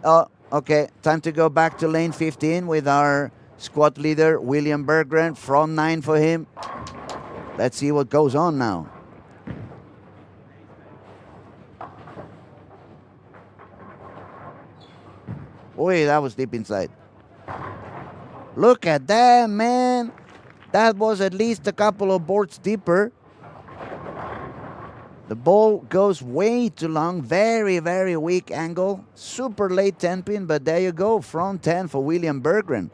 Oh, okay. Time to go back to lane 15 with our squad leader, William Berggren. Front 9 for him. Let's see what goes on now. Oi, that was deep inside. Look at that, man. That was at least a couple of boards deeper. The ball goes way too long. Very, very weak angle. Super late 10 pin, but there you go. Front 10 for William Berggren.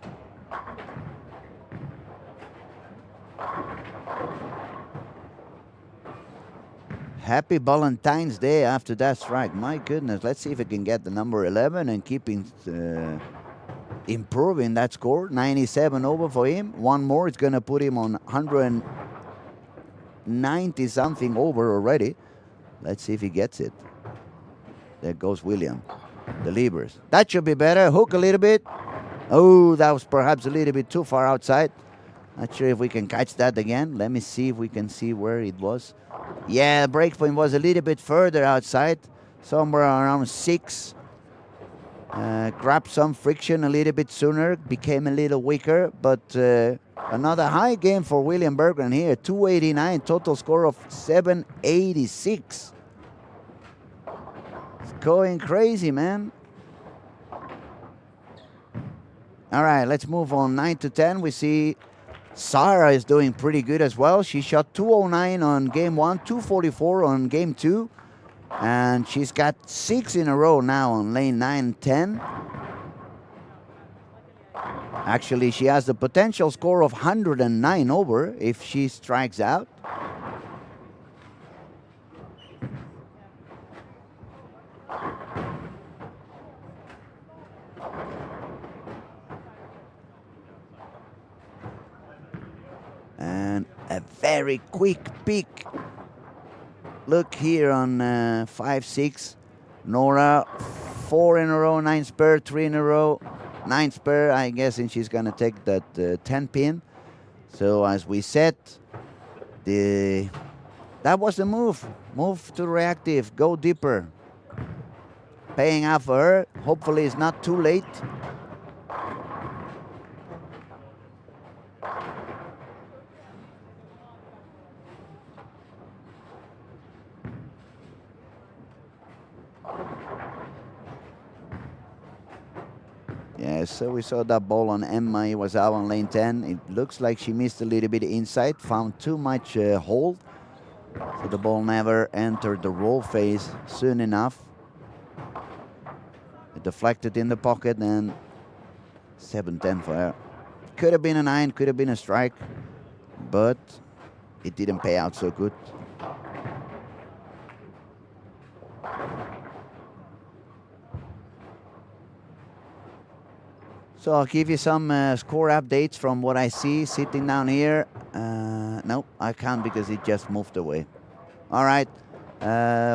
Happy Valentine's Day after that strike. My goodness, let's see if we can get the number 11 and keeping improving that score. 97 over for him. One more, it's going to put him on 190 something over already. Let's see if he gets it. There goes William. The levers. That should be better. Hook a little bit. Oh, that was perhaps a little bit too far outside. Not sure if we can catch that again. Let me see if we can see where it was. Yeah, the break point was a little bit further outside, somewhere around 6. Grabbed some friction a little bit sooner, became a little weaker, but another high game for William Berggren here. 289, total score of 786. It's going crazy, man. All right, let's move on 9 to 10. We see Sarah is doing pretty good as well. She shot 209 on game 1, 244 on game 2. And she's got 6 in a row now on lane 9 and 10. Actually, she has the potential score of 109 over if she strikes out. And a very quick peek. Look here on 5-6. Nora, 4 in a row, 9 spur, 3 in a row, 9 spur. I guess and she's gonna take that 10 pin. So as we said, that was the move. Move to reactive, go deeper. Paying out for her. Hopefully it's not too late. Yeah, so we saw that ball on Emma. It was out on lane 10. It looks like she missed a little bit inside, found too much hold. So the ball never entered the roll phase soon enough. It deflected in the pocket and 7-10 for her. Could have been a 9, could have been a strike, but it didn't pay out so good. So I'll give you some score updates from what I see sitting down here. No, I can't because it just moved away. All right,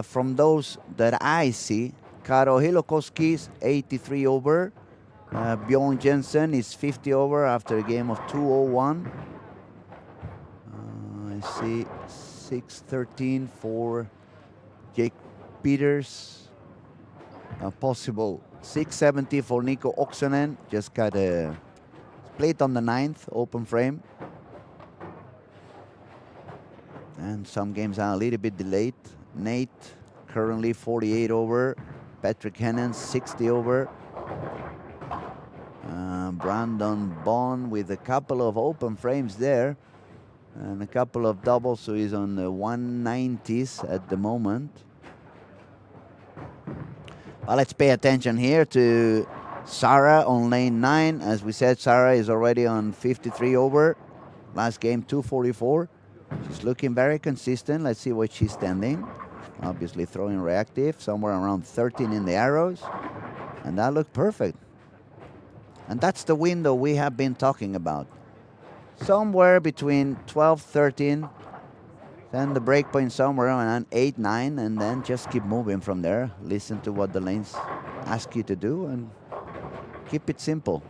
from those that I see, Karo Hilokoski's 83 over. Bjorn Jensen is 50 over after a game of 201. I see 613 for Jake Peters. Possible 670 for Nico Oksanen. Just got a split on the 9th, open frame. And some games are a little bit delayed. Nate currently 48 over. Patrick Hennon 60 over. Brandon Bond with a couple of open frames there. And a couple of doubles, so he's on the 190s at the moment. Well, let's pay attention here to Sarah on lane 9. As we said, Sarah is already on 53 over. Last game, 244. She's looking very consistent. Let's see what she's standing. Obviously throwing reactive, somewhere around 13 in the arrows. And that looked perfect. And that's the window we have been talking about. Somewhere between 12, 13 Then the break point somewhere around 8, 9, and then just keep moving from there. Listen to what the lanes ask you to do and keep it simple.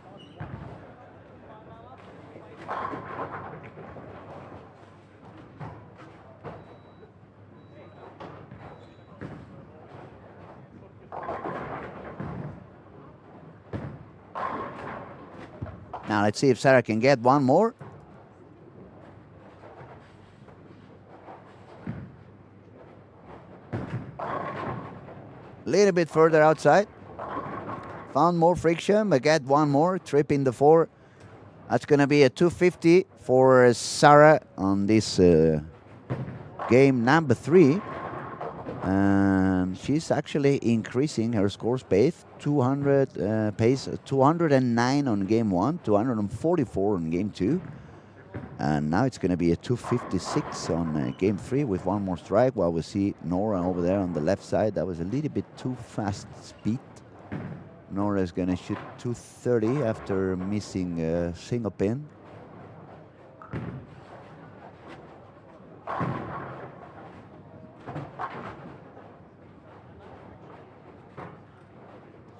Now let's see if Sarah can get one more. A little bit further outside. Found more friction, but get one more. Trip in the 4. That's going to be a 250 for Sarah on this game number 3. And she's actually increasing her score pace. 209 on game 1, 244 on game 2. And now it's going to be a 256 on game 3 with one more strike, while we see Nora over there on the left side. That was a little bit too fast speed. Nora is going to shoot 230 after missing a single pin.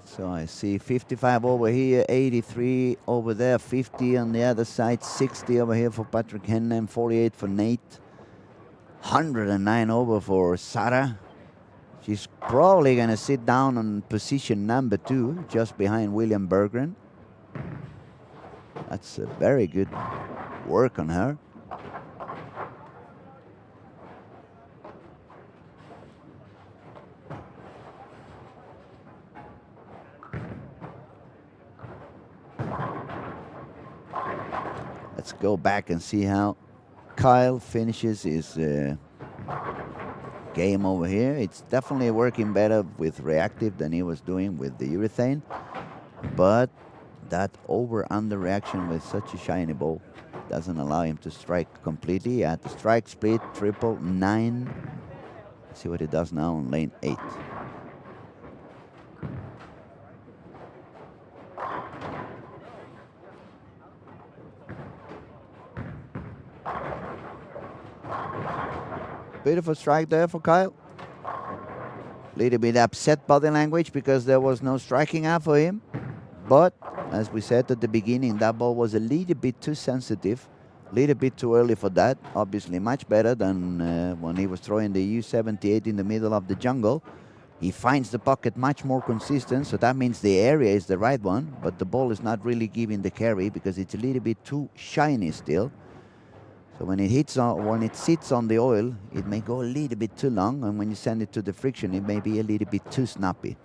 So I see 55 over here, 83 over there, 50 on the other side, 60 over here for Patrick Hennem, 48 for Nate, 109 over for Sarah. She's probably going to sit down on position number 2, just behind William Berggren. That's a very good work on her. Let's go back and see how Kyle finishes his game over here. It's definitely working better with reactive than he was doing with the urethane, but that over-under reaction with such a shiny ball doesn't allow him to strike completely. At the strike split, triple, 9. Let's see what he does now on lane 8. Beautiful strike there for Kyle. Little bit upset body language because there was no striking out for him. But as we said at the beginning, that ball was a little bit too sensitive, a little bit too early for that. Obviously much better than when he was throwing the U78 in the middle of the jungle. He finds the pocket much more consistent, so that means the area is the right one, but the ball is not really giving the carry because it's a little bit too shiny still. So when it sits on the oil, it may go a little bit too long, and when you send it to the friction, it may be a little bit too snappy.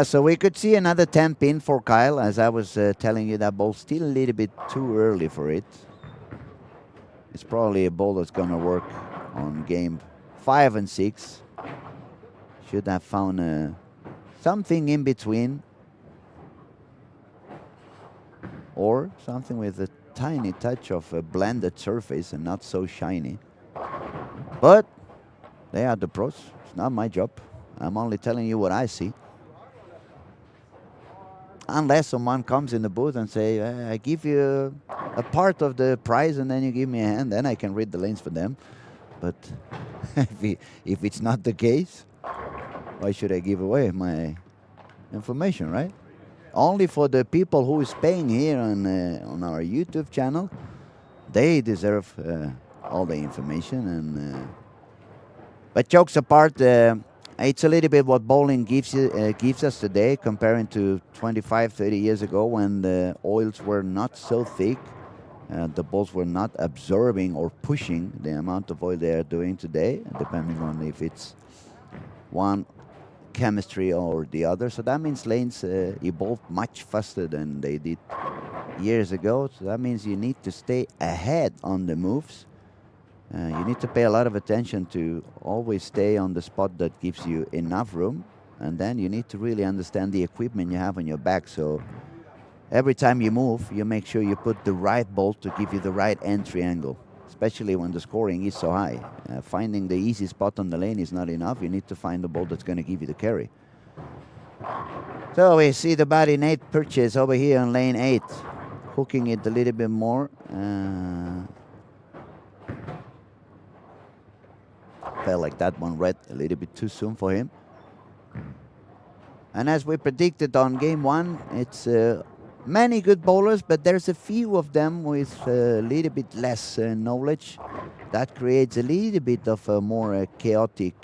So we could see another 10 pin for Kyle. As I was telling you, that ball's still a little bit too early for it. It's probably a ball that's going to work on game 5 and 6. Should have found something in between. Or something with a tiny touch of a blended surface and not so shiny. But they are the pros. It's not my job. I'm only telling you what I see. Unless someone comes in the booth and say, I give you a part of the prize and then you give me a hand, then I can read the lanes for them. But if it's not the case, why should I give away my information, right? Only for the people who is paying here on our YouTube channel, they deserve all the information. And but jokes apart, it's a little bit what bowling gives us today, comparing to 25, 30 years ago when the oils were not so thick. The balls were not absorbing or pushing the amount of oil they are doing today, depending on if it's one chemistry or the other. So that means lanes evolved much faster than they did years ago. So that means you need to stay ahead on the moves You need to pay a lot of attention to always stay on the spot that gives you enough room, and then you need to really understand the equipment you have on your back. So every time you move, you make sure you put the right bolt to give you the right entry angle, especially when the scoring is so high. Finding the easy spot on the lane is not enough. You need to find the bolt that's going to give you the carry. So we see the body Nate purchase over here on lane 8, hooking it a little bit more. Felt like that one read a little bit too soon for him. And as we predicted on game 1, it's many good bowlers, but there's a few of them with a little bit less knowledge. That creates a little bit of a more chaotic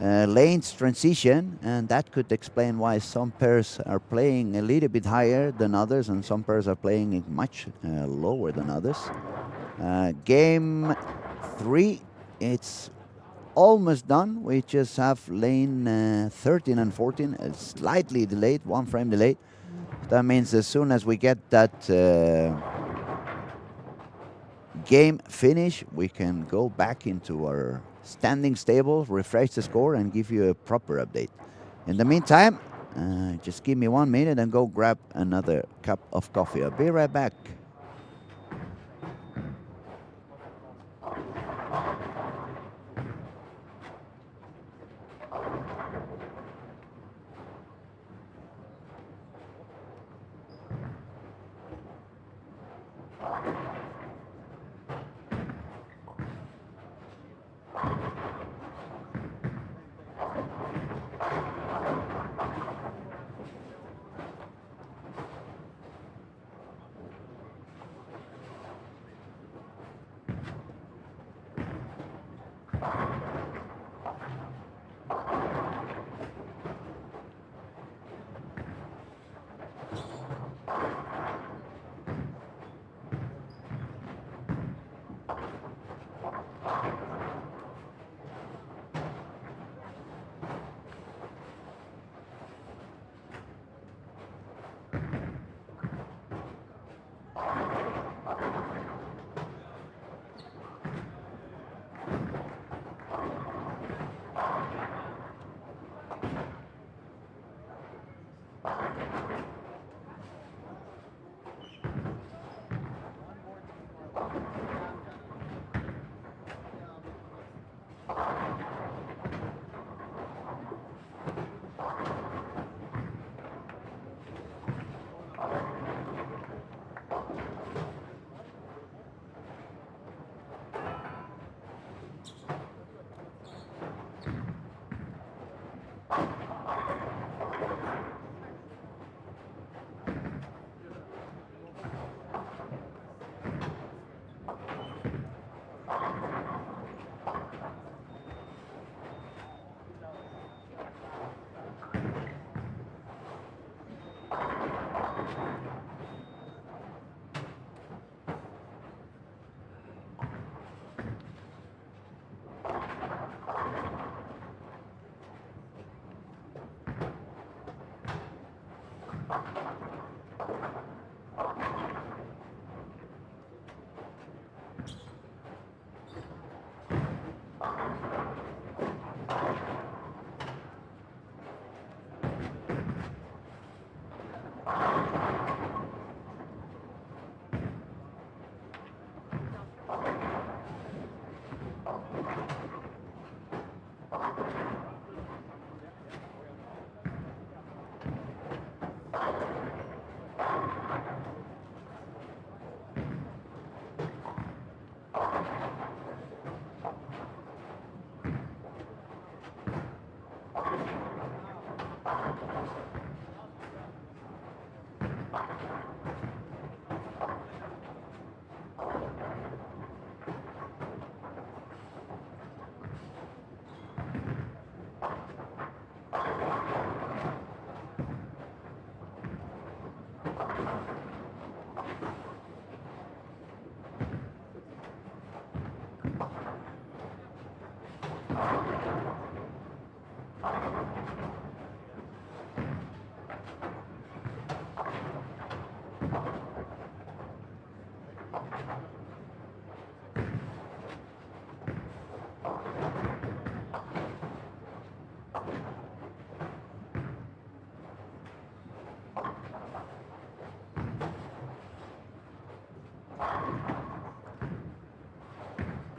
lanes transition, and that could explain why some pairs are playing a little bit higher than others and some pairs are playing much lower than others. Game 3, it's almost done. We just have lane 13 and 14, slightly delayed, 1 frame delayed. That means as soon as we get that game finish, we can go back into our standing stable, refresh the score, and give you a proper update. In the meantime, just give me 1 minute and go grab another cup of coffee. I'll be right back.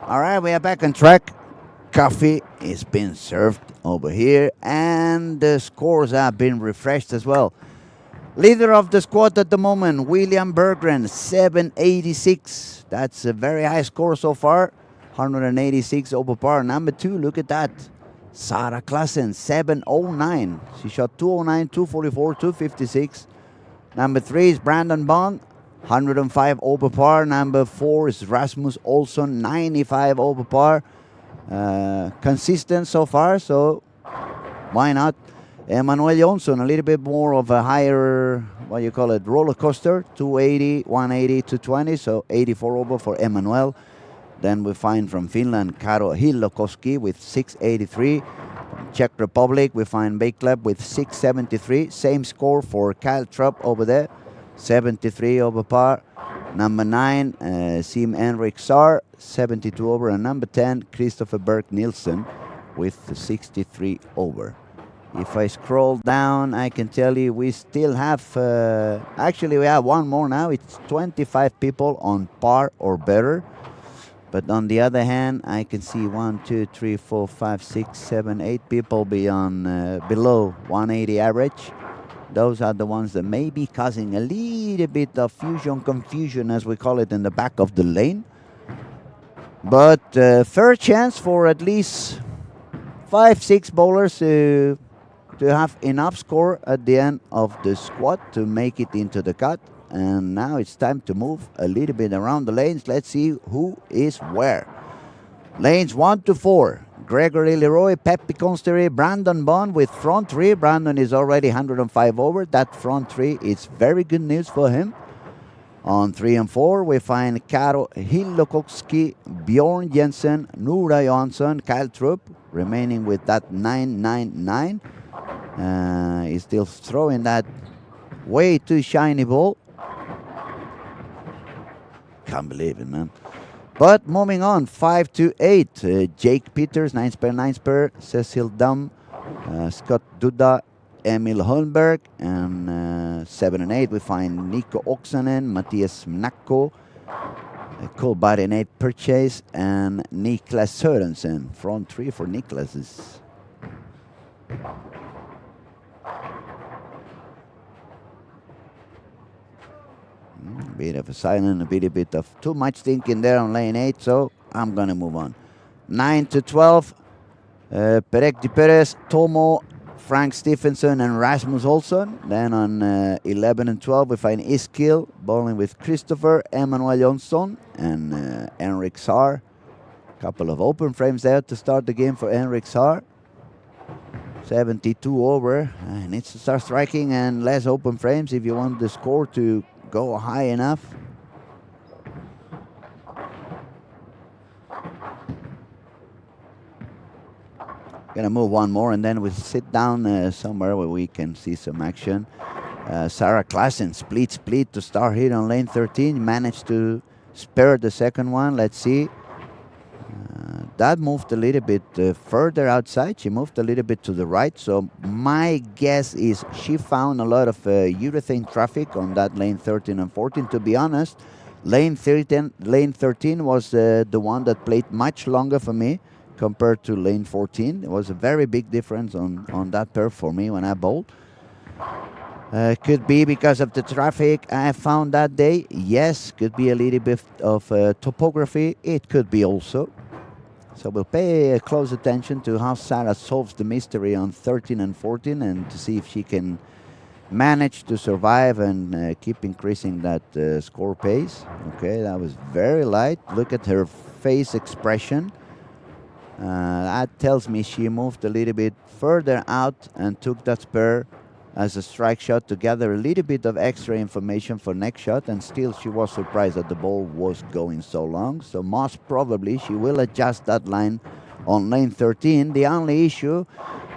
All right, we are back on track. Coffee is being served over here, and the scores have been refreshed as well. Leader of the squad at the moment, William Berggren, 786. That's a very high score so far. 186 over par. Number 2, look at that. Sarah Klassen, 709. She shot 209, 244, 256. Number 3 is Brandon Bond, 105 over par. Number 4 is Rasmus Olsson, 95 over par. Consistent so far, so why not? Emmanuel Jonsson, a little bit more of a higher, what you call it, roller coaster, 280, 180, 220, so 84 over for Emmanuel. Then we find from Finland, Karo Hillokoski with 683. From Czech Republic, we find Beikleb with 673. Same score for Kyle Trupp over there, 73 over par. Number 9, Sim Henrik Saar, 72 over. And number 10, Christopher Berg Nielsen with 63 over. If I scroll down, I can tell you we still have, actually we have one more now. It's 25 people on par or better. But on the other hand, I can see 1, 2, 3, 4, 5, 6, 7, 8 people beyond, below 180 average. Those are the ones that may be causing a little bit of fusion confusion, as we call it, in the back of the lane. But fair chance for at least 5, 6 bowlers to have enough score at the end of the squad to make it into the cut. And now it's time to move a little bit around the lanes. Let's see who is where. Lanes 1 to 4. Gregory Leroy, Pepe Constery, Brandon Bond with front 3. Brandon is already 105 over. That front 3 is very good news for him. On 3 and 4, we find Karo Hillokoski, Bjorn Jensen, Nora Johansson, Kyle Trupp, remaining with that 999. He's still throwing that way too shiny ball. Can't believe it, man. But moving on, 5 to 8. Jake Peters, 9 spare, 9 spare. Cecil Dum, Scott Duda, Emil Holmberg. And 7 and 8, we find Nico Oksanen, Matthias Mnakko, Kolbari Nate Purchase, and Niklas Sörensen. Front 3 for Niklas. A bit of a silent, a bit of too much thinking there on lane 8, so I'm going to move on. 9 to 12, Perek Di Perez, Tomo, Frank Stephenson, and Rasmus Olsson. Then on 11 and 12, we find Iskil bowling with Christopher, Emmanuel Jonsson, and Henrik Saar. Couple of open frames there to start the game for Henrik Saar. 72 over. Needs to start striking and less open frames if you want the score to go high enough. Gonna move one more and then we'll sit down somewhere where we can see some action. Sarah Klassen, split to start here on lane 13. Managed to spare the second one. Let's see. That moved a little bit further outside. She moved a little bit to the right. So my guess is she found a lot of urethane traffic on that lane 13 and 14. To be honest, lane 13 was the one that played much longer for me compared to lane 14. It was a very big difference on that pair for me when I bowled. Could be because of the traffic I found that day. Yes, could be a little bit of topography. It could be also. So we'll pay close attention to how Sarah solves the mystery on 13 and 14 and to see if she can manage to survive and keep increasing that score pace. Okay, that was very light. Look at her face expression. That tells me she moved a little bit further out and took that spur as a strike shot to gather a little bit of extra information for next shot, and still she was surprised that the ball was going so long. So most probably she will adjust that line on lane 13. The only issue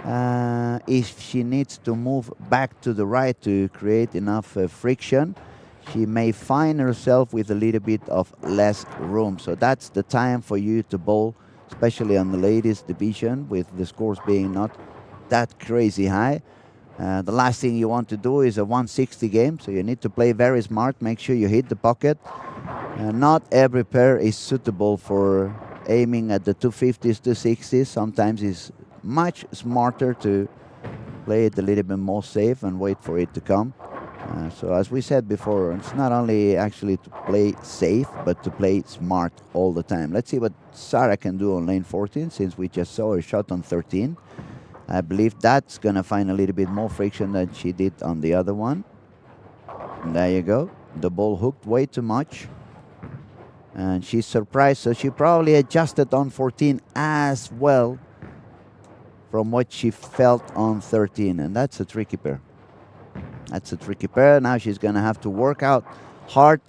if she needs to move back to the right to create enough friction, she may find herself with a little bit of less room. So that's the time for you to bowl, especially on the ladies division with the scores being not that crazy high. The last thing you want to do is a 160 game, so you need to play very smart, make sure you hit the pocket. Not every pair is suitable for aiming at the 250s, 260s. Sometimes it's much smarter to play it a little bit more safe and wait for it to come. So as we said before, it's not only actually to play safe, but to play smart all the time. Let's see what Sarah can do on lane 14, since we just saw her shot on 13. I believe that's going to find a little bit more friction than she did on the other one. And there you go. The ball hooked way too much. And she's surprised, so she probably adjusted on 14 as well from what she felt on 13. And that's a tricky pair. That's a tricky pair. Now she's going to have to work out hard,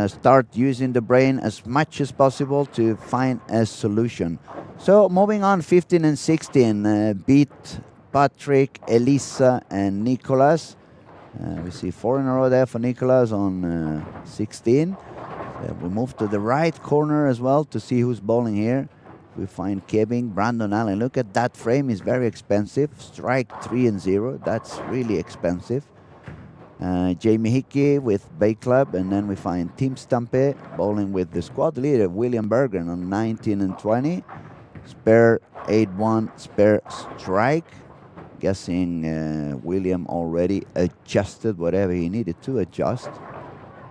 start using the brain as much as possible to find a solution. So moving on, 15 and 16 beat Patrick, Elisa, and Nicolas. We see 4 in a row there for Nicolas on 16. We move to the right corner as well to see who's bowling here. We find Kevin, Brandon Allen. Look at that frame, is very expensive. Strike 3 and 0, that's really expensive. Jamie Hickey with Bay Club, and then we find Tim Stampe bowling with the squad leader, William Bergen, on 19 and 20. Spare 8-1, spare strike. Guessing William already adjusted whatever he needed to adjust.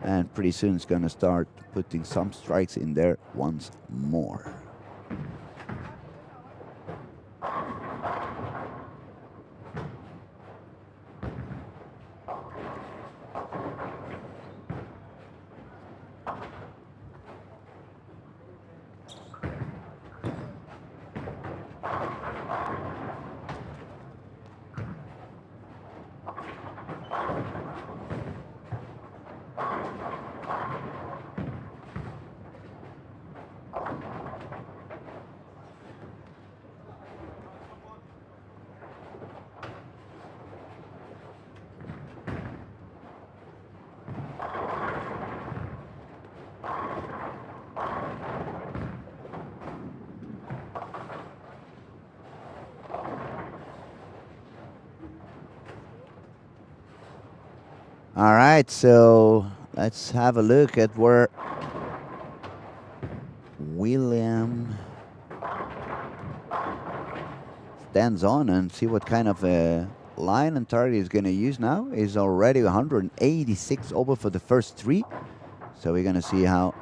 And pretty soon it's going to start putting some strikes in there once more. All right, so let's have a look at where William stands on and see what kind of a line and target he's going to use now. He's already 186 over for the first 3. So we're going to see how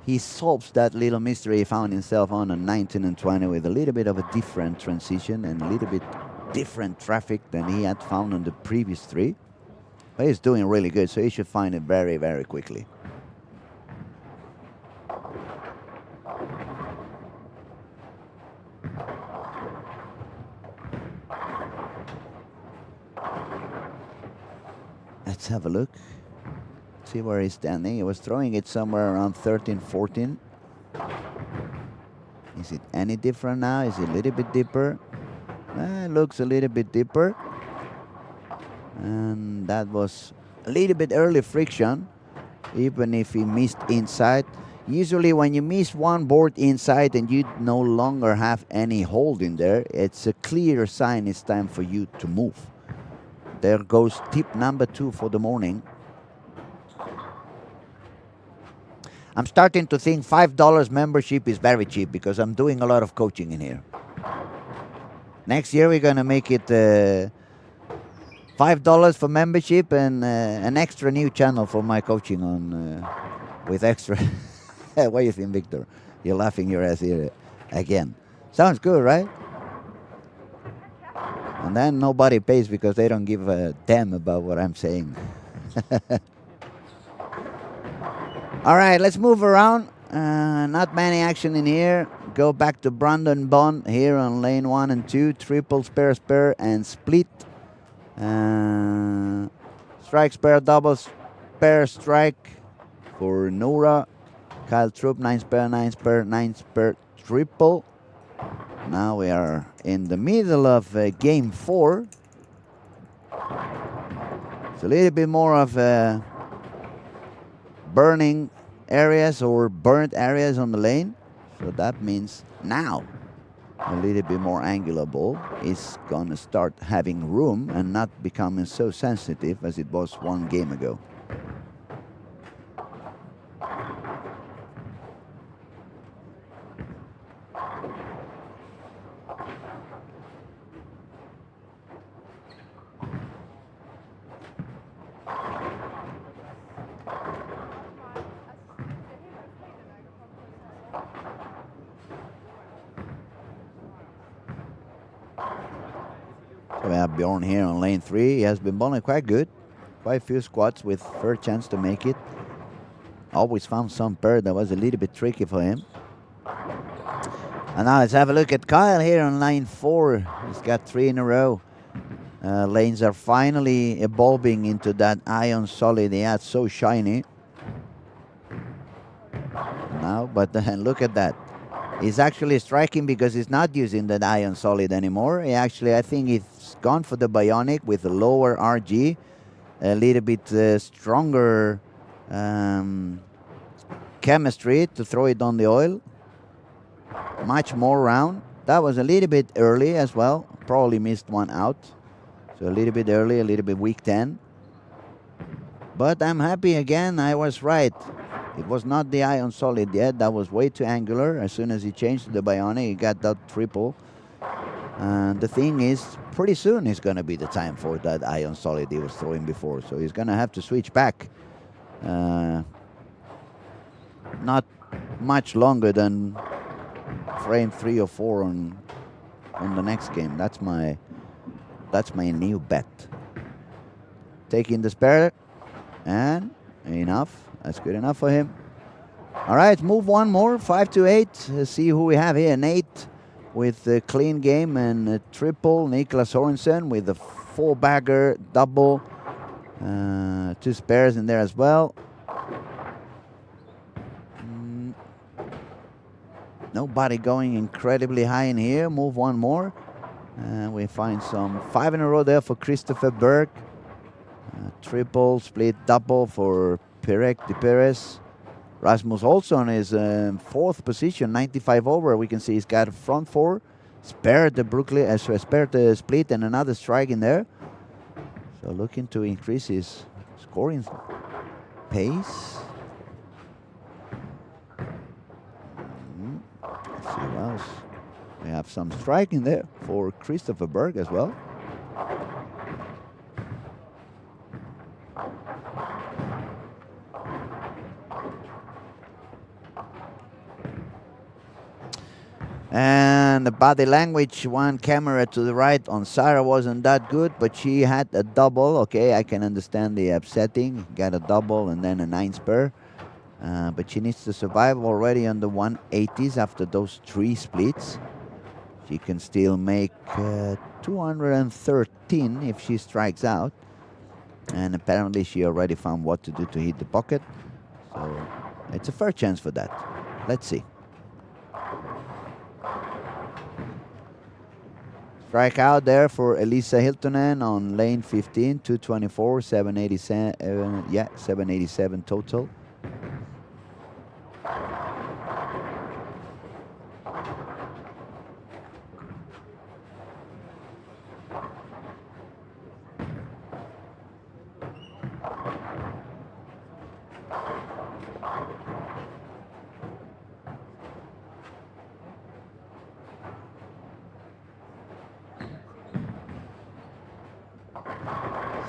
he solves that little mystery he found himself on 19 and 20 with a little bit of a different transition and a little bit different traffic than he had found on the previous 3. But he's doing really good, so he should find it very, very quickly. Let's have a look. See where he's standing. He was throwing it somewhere around 13, 14. Is it any different now? Is it a little bit deeper? It looks a little bit deeper. And that was a little bit early friction, even if he missed inside. Usually when you miss one board inside and you no longer have any hold in there, it's a clear sign it's time for you to move. There goes tip number 2 for the morning. I'm starting to think $5 membership is very cheap because I'm doing a lot of coaching in here. Next year we're going to make it $5 for membership and an extra new channel for my coaching on with extra. What do you think, Victor? You're laughing your ass here again. Sounds good, right? And then nobody pays because they don't give a damn about what I'm saying. All right, let's move around. Not many action in here. Go back to Brandon Bond here on lane 1 and 2. Triple, spare, and split. Strike, spare, double, spare, strike for Nora. Kyle Troop, 9 spare, 9 spare, 9 spare, triple. Now we are in the middle of game 4. It's a little bit more of burning areas or burnt areas on the lane. So that means now a little bit more angular ball is going to start having room and not becoming so sensitive as it was one game ago. we have Bjorn here on lane 3. He has been bowling quite good. Quite a few squats with fair chance to make it. Always found some pair that was a little bit tricky for him. And now let's have a look at Kyle here on line 4. He's got 3 in a row. Lanes are finally evolving into that iron solid. Yeah, it's so shiny. Now, but look at that. He's actually striking because he's not using that iron solid anymore. He actually, I think he's gone for the bionic with a lower RG. A little bit stronger chemistry to throw it on the oil. Much more round. That was a little bit early as well. Probably missed one out. So a little bit early, a little bit weak 10. But I'm happy again, I was right. It was not the iron solid yet. That was way too angular. As soon as he changed to the bionic, he got that triple. And the thing is, pretty soon is going to be the time for that iron solid he was throwing before. So he's going to have to switch back. Not much longer than frame 3 or 4 on the next game. That's my new bet. Taking the spare, and enough. That's good enough for him. All right, move one more, 5 to 8. Let's see who we have here. Nate with a clean game and a triple. Niklas Sorensen with a 4-bagger double. 2 spares in there as well. Nobody going incredibly high in here. Move one more. We find some 5 in a row there for Christopher Berg. Triple, split, double for Pirek de Perez. Rasmus Olsson is 4th position, 95 over. We can see he's got a front 4. Spared the split and another strike in there. So looking to increase his scoring pace. Let's see what else. We have some striking there for Christopher Berg as well. And the body language, one camera to the right on Sarah wasn't that good, but she had a double. Okay, I can understand the upsetting. Got a double and then a 9 spare. But she needs to survive already on the 180s after those 3 splits. She can still make 213 if she strikes out. And apparently she already found what to do to hit the pocket. So it's a fair chance for that. Let's see. Strike out there for Elisa Hiltonen on lane 15, 224, 787, 787 total.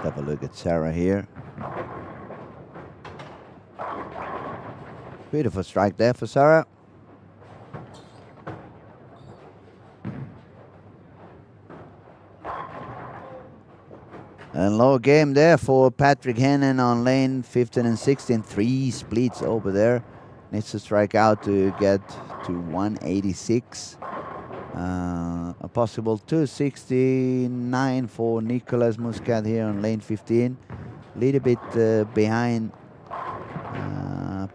Have a look at Sarah here. Beautiful strike there for Sarah. And low game there for Patrick Hennen on lane 15 and 16. 3 splits over there. Needs to strike out to get to 186. A possible 269 for Nicolas Muscat here on lane 15. A little bit behind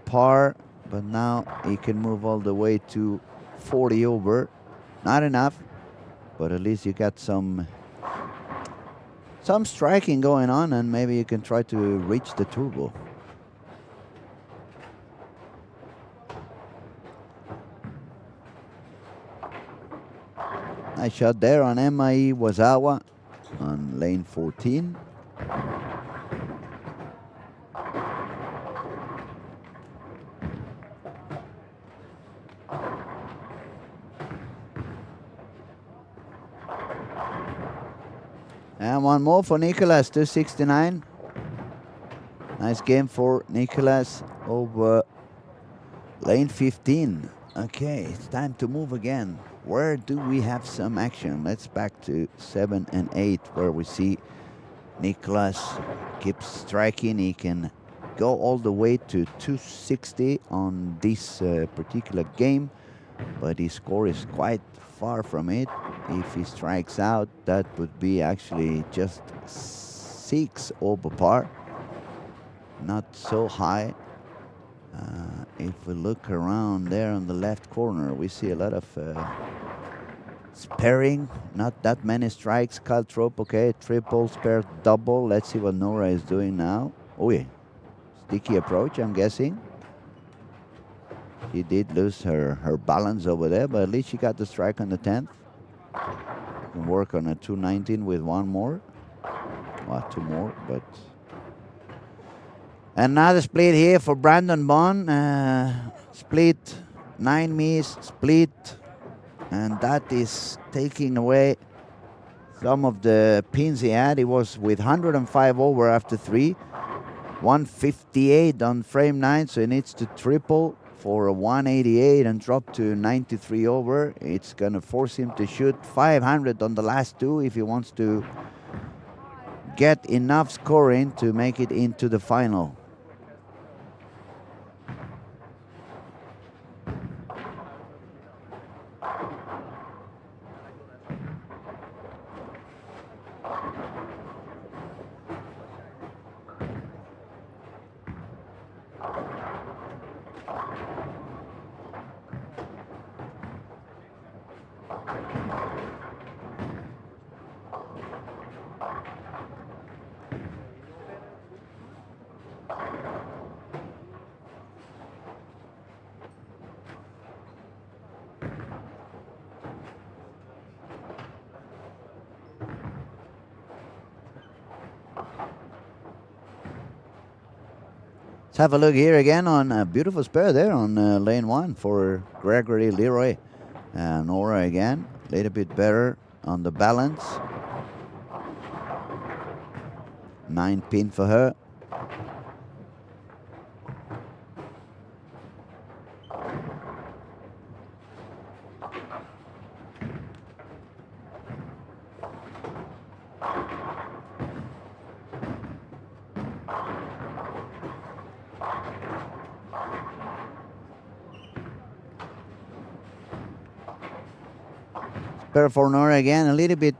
par, but now he can move all the way to 40 over. Not enough, but at least you got some striking going on, and maybe you can try to reach the turbo. Nice shot there on MIE Wazawa on lane 14. And one more for Nicolas, 269. Nice game for Nicolas over lane 15. Okay, it's time to move again. Where do we have some action? Let's back to 7 and 8, where we see Nicholas keeps striking. He can go all the way to 260 on this particular game, but his score is quite far from it. If he strikes out, that would be actually just 6 over par. Not so high. If we look around there on the left corner, we see a lot of sparing, not that many strikes. Caltrop, okay, triple, spare, double. Let's see what Nora is doing now. Oh yeah, sticky approach, I'm guessing. She did lose her balance over there, but at least she got the strike on the 10th. Can work on a 219 with one more. Well, two more, but... Another split here for Brandon Bond. Split, 9 miss, split. And that is taking away some of the pins he had. He was with 105 over after 3. 158 on frame 9, so he needs to triple for a 188 and drop to 93 over. It's going to force him to shoot 500 on the last 2 if he wants to get enough scoring to make it into the final. Let's have a look here again on a beautiful spare there on lane 1 for Gregory Leroy. Nora again, a little bit better on the balance. 9 pin for her. Spare for Nora again, a little bit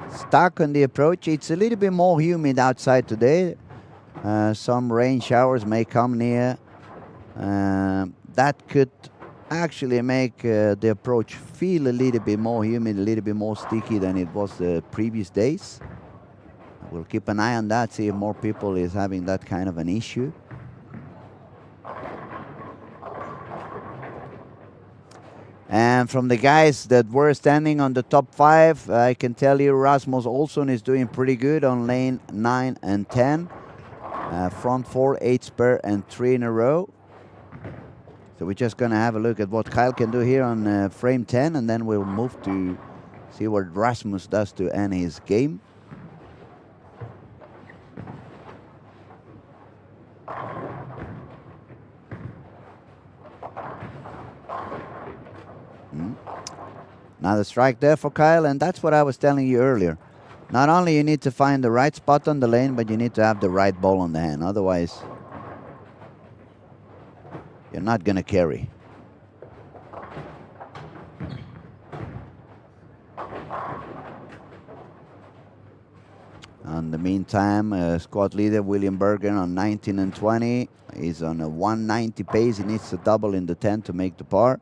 stuck on the approach. It's a little bit more humid outside today. Some rain showers may come near. That could actually make the approach feel a little bit more humid, a little bit more sticky than it was the previous days. We'll keep an eye on that, see if more people is having that kind of an issue. And from the guys that were standing on the top 5, I can tell you Rasmus Olsson is doing pretty good on lane 9 and 10. Front 4, 8 spare and 3 in a row. So we're just going to have a look at what Kyle can do here on frame 10, and then we'll move to see what Rasmus does to end his game. Another strike there for Kyle, and that's what I was telling you earlier. Not only you need to find the right spot on the lane, but you need to have the right ball on the hand. Otherwise, you're not going to carry. In the meantime, squad leader William Berger on 19 and 20 is on a 190 pace. He needs to double in the 10 to make the par.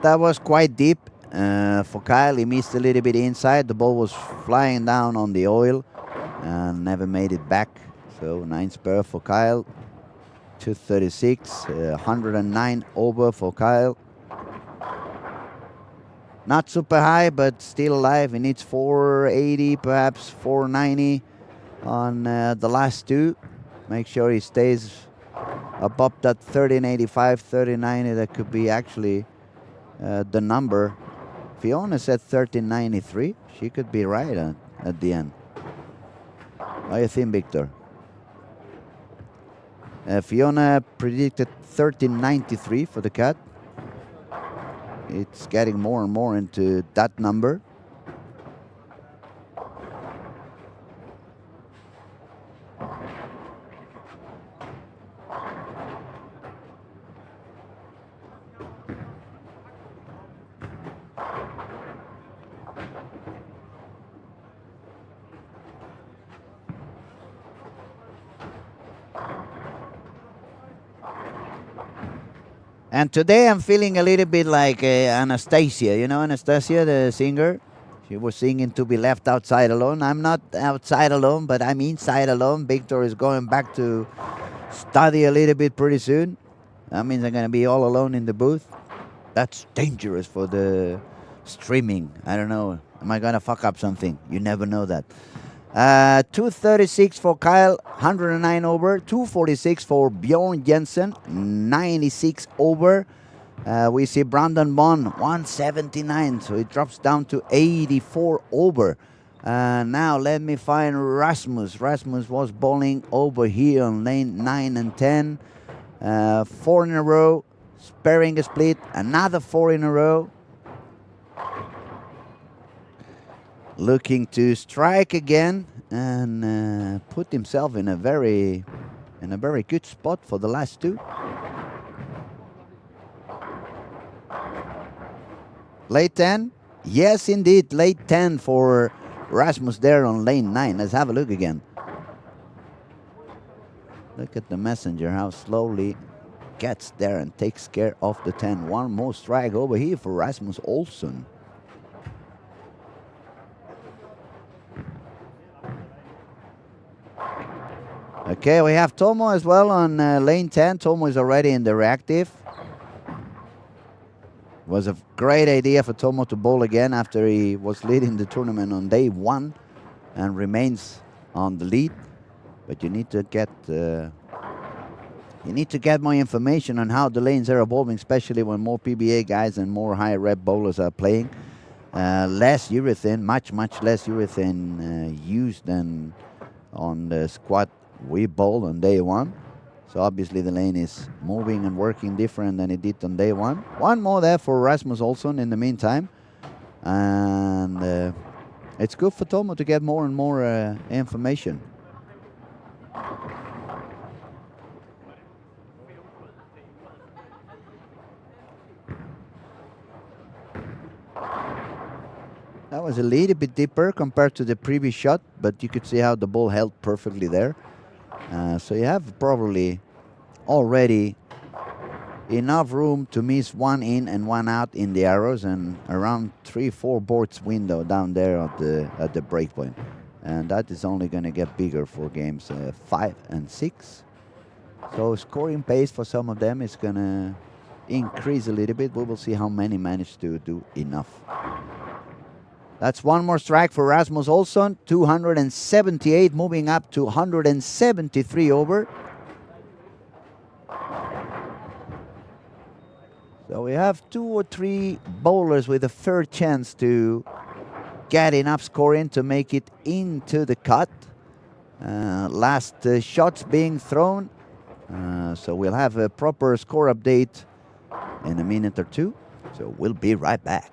That was quite deep for Kyle. He missed a little bit inside. The ball was flying down on the oil and never made it back. So 9 spare for Kyle. 236, 109 over for Kyle. Not super high, but still alive. He needs 480, perhaps 490 on the last two. Make sure he stays above that 1385, 1390. That could be actually the number. Fiona said 1393. She could be right at the end. What do you think, Victor? Fiona predicted 1393 for the cat. It's getting more and more into that number. And today I'm feeling a little bit like Anastasia. You know Anastasia, the singer? She was singing To Be Left Outside Alone. I'm not outside alone, but I'm inside alone. Victor is going back to study a little bit pretty soon. That means I'm going to be all alone in the booth. That's dangerous for the streaming. I don't know. Am I going to fuck up something? You never know that. 236 for Kyle, 109 over. 246 for Bjorn Jensen, 96 over. We see Brandon Bond, 179, so it drops down to 84 over. Now let me find Rasmus. Rasmus was bowling over here on lane 9 and 10. 4 in a row, sparing a split, another 4 in a row. Looking to strike again and put himself in a very good spot for the last two. Late 10? Yes, indeed, late 10 for Rasmus there on lane 9. Let's have a look again. Look at the messenger, how slowly gets there and takes care of the 10. One more strike over here for Rasmus Olsson. Okay, we have Tomo as well on lane 10. Tomo is already in the reactive. Was a great idea for Tomo to bowl again after he was leading the tournament on day 1 and remains on the lead. But you need to get more information on how the lanes are evolving, especially when more PBA guys and more high rep bowlers are playing. Less urethane, much less urethane used than on the squad we bowled on day 1. So obviously the lane is moving and working different than it did on day 1. One more there for Rasmus Olsson in the meantime. And it's good for Tomo to get more and more information. That was a little bit deeper compared to the previous shot, but you could see how the ball held perfectly there. So you have probably already enough room to miss 1 in and 1 out in the arrows, and around 3-4 boards window down there at the break point. And that is only going to get bigger for games 5 and 6. So scoring pace for some of them is going to increase a little bit. We will see how many manage to do enough. That's one more strike for Rasmus Olsson. 278, moving up to 173 over. So we have 2 or 3 bowlers with a fair chance to get enough scoring to make it into the cut. Last shots being thrown. So we'll have a proper score update in a minute or two. So we'll be right back.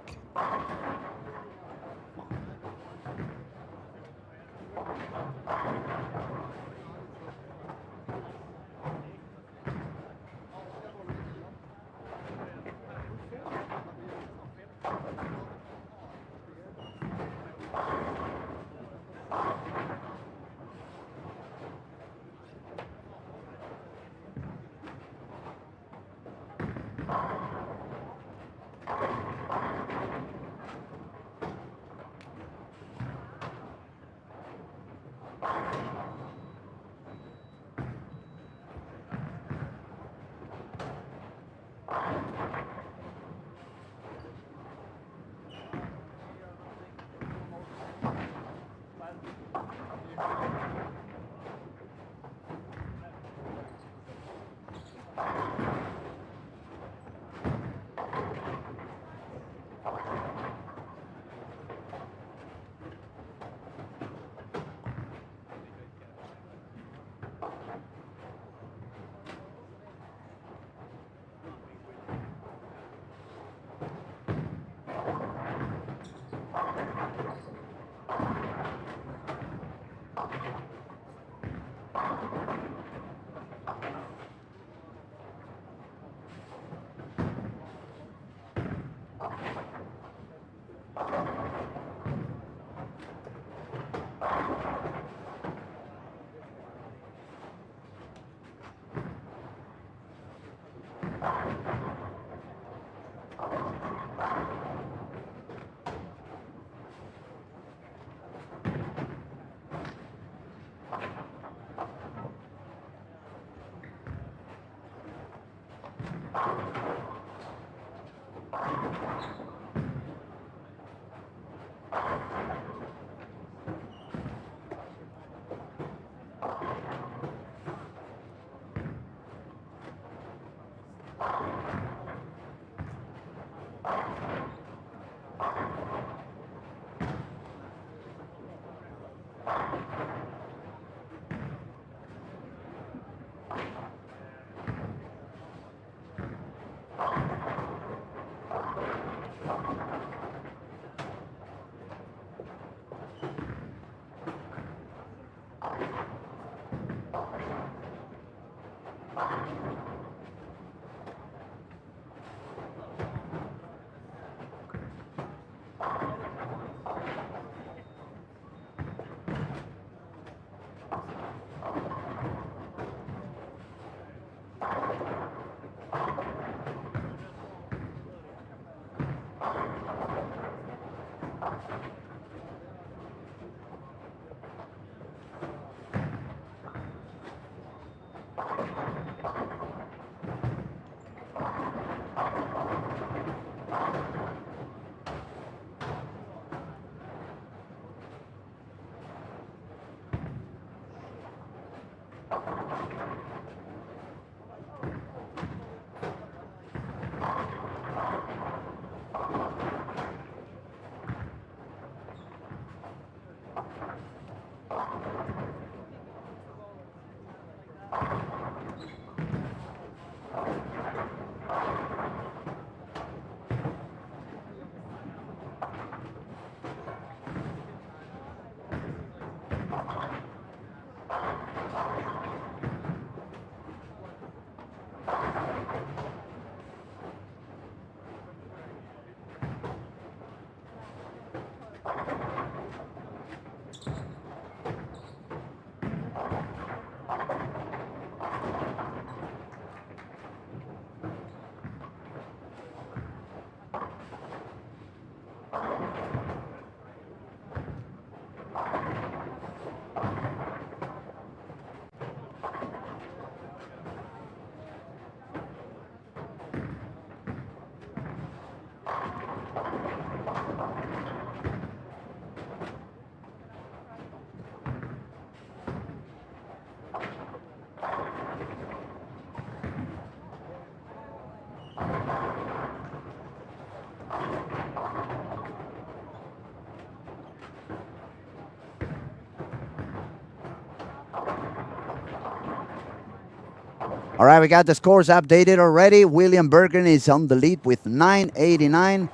All right, we got the scores updated already. William Bergen is on the lead with 989.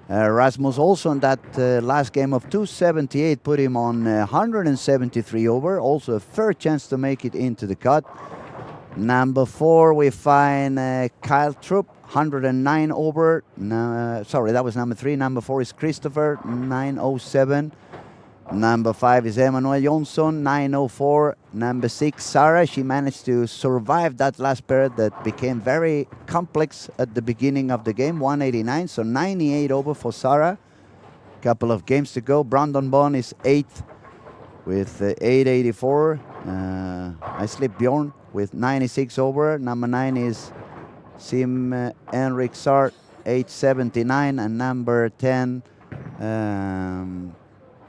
Rasmus also in that last game of 278 put him on 173 over. Also a fair chance to make it into the cut. Number 4, we find Kyle Troop, 109 over. Sorry, that was number 3. Number 4 is Christopher, 907. Number 5 is Emmanuel Jonsson, 904. Number 6, Sarah. She managed to survive that last period that became very complex at the beginning of the game, 189. So 98 over for Sarah. Couple of games to go. Brandon Bond is 8th with 884. I slip Bjorn with 96 over. Number 9 is Sim Henrik Sart, 879. And number 10,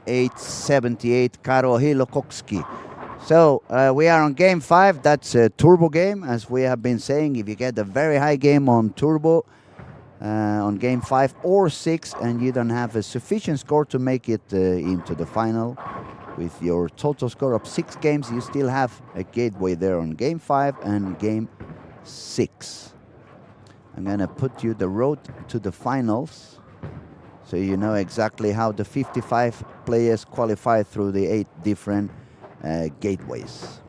878, Karo Hilokowski. So we are on game 5. That's a turbo game, as we have been saying. If you get a very high game on turbo on game 5 or 6, and you don't have a sufficient score to make it into the final, with your total score of 6 games, you still have a gateway there on game 5 and game 6. I'm going to put you the road to the finals, so you know exactly how the 55 players qualify through the 8 different gateways.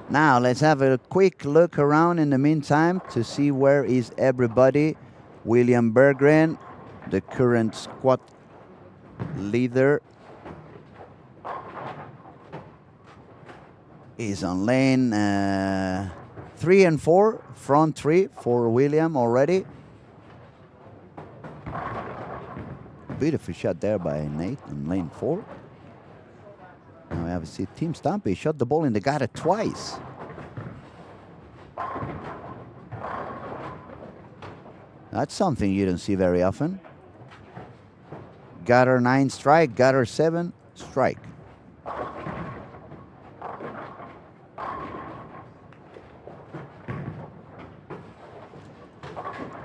Now let's have a quick look around in the meantime to see where is everybody. William Berggren, the current squad leader, is on lane 3 and 4, front 3 for William already. Beautiful shot there by Nate in lane 4. Now we have to see Team Stumpy shot the ball in the gutter twice. That's something you don't see very often. Gutter 9 strike, gutter 7 strike.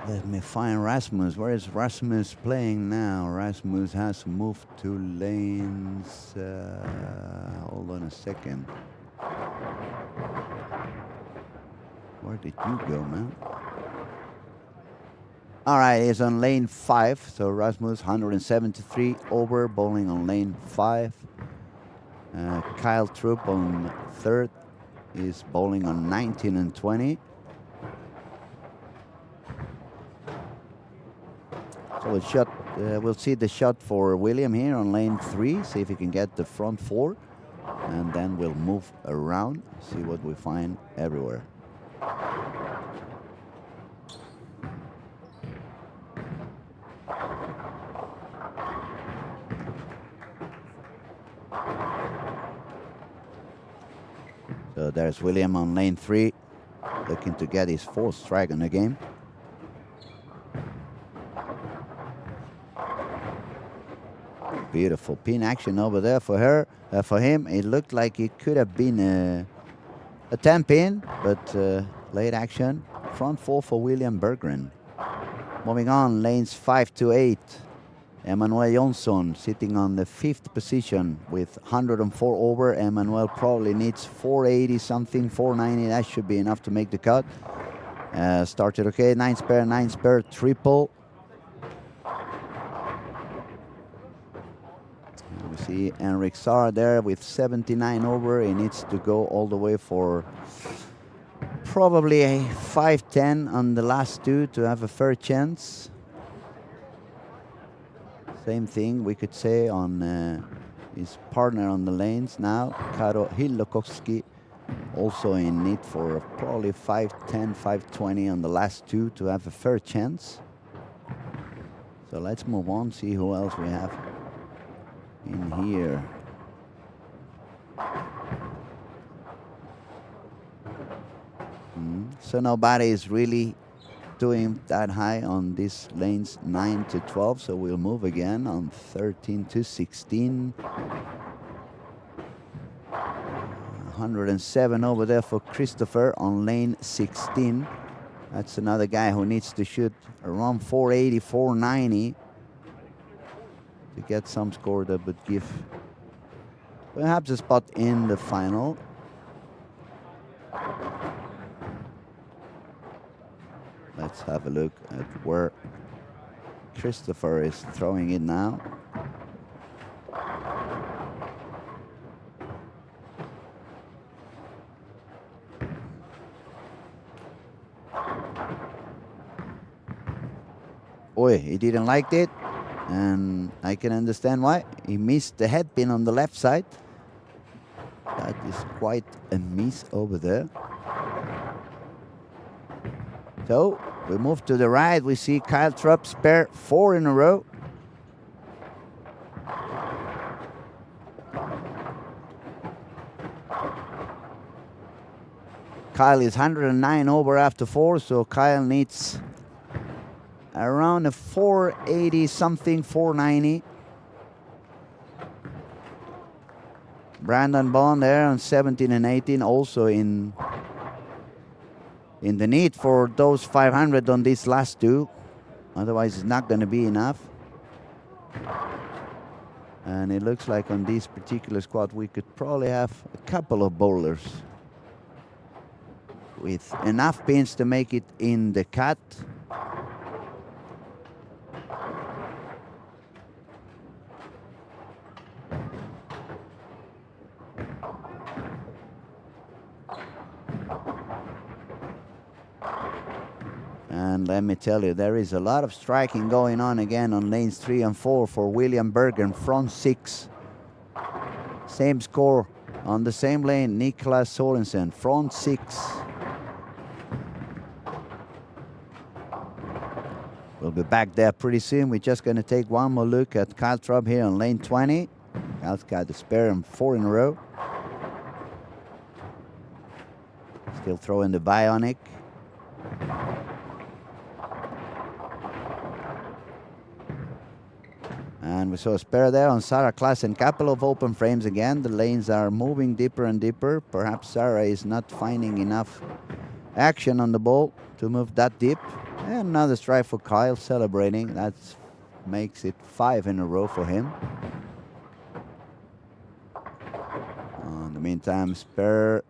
Let me find Rasmus. Where is Rasmus playing now? Rasmus has moved to lanes. Hold on a second. Where did you go, man? All right, he's on lane 5. So Rasmus, 173 over, bowling on lane 5. Kyle Troop on 3rd is bowling on 19 and 20. So we'll see the shot for William here on lane 3, see if he can get the front 4, and then we'll move around, see what we find everywhere. So there's William on lane 3, looking to get his 4th strike in the game. Beautiful pin action over there for her. For him, it looked like it could have been a 10 pin, but late action. Front 4 for William Berggren. Moving on, lanes 5 to 8. Emmanuel Jonsson sitting on the 5th position with 104 over. Emmanuel probably needs 480 something, 490. That should be enough to make the cut. Started okay, 9 spare, triple. And we see Henrik Saar there with 79 over. He needs to go all the way for probably a 510 on the last two to have a fair chance. Same thing we could say on his partner on the lanes now, Karo Hillokoski, also in need for probably 510, 520 on the last two to have a fair chance. So let's move on, see who else we have in here. So nobody is really doing that high on these lanes 9 to 12, so we'll move again on 13 to 16. 107 over there for Christopher on lane 16. That's another guy who needs to shoot around 480, 490 to get some score that would give perhaps a spot in the final. Let's have a look at where Christopher is throwing it now. Boy, he didn't like it, and I can understand why. He missed the head pin on the left side. That is quite a miss over there. So we move to the right. We see Kyle Trupp spare 4 in a row. Kyle is 109 over after 4, so Kyle needs around a 480 something, 490. Brandon Bond there on 17 and 18, also in the need for those 500 on these last two. Otherwise, it's not going to be enough. And it looks like on this particular squad, we could probably have a couple of bowlers with enough pins to make it in the cut. And let me tell you, there is a lot of striking going on again on lanes 3 and 4 for William Berggren, front 6. Same score on the same lane, Niklas Sorensen, front 6. We'll be back there pretty soon. We're just going to take one more look at Kyle Trupp here on lane 20. Kyle's got the spare and 4 in a row. Still throwing the Bionic. And we saw a spare there on Sarah Klassen. Couple of open frames again. The lanes are moving deeper and deeper. Perhaps Sarah is not finding enough action on the ball to move that deep. And another strike for Kyle, celebrating. That makes it 5 in a row for him. In the meantime, spare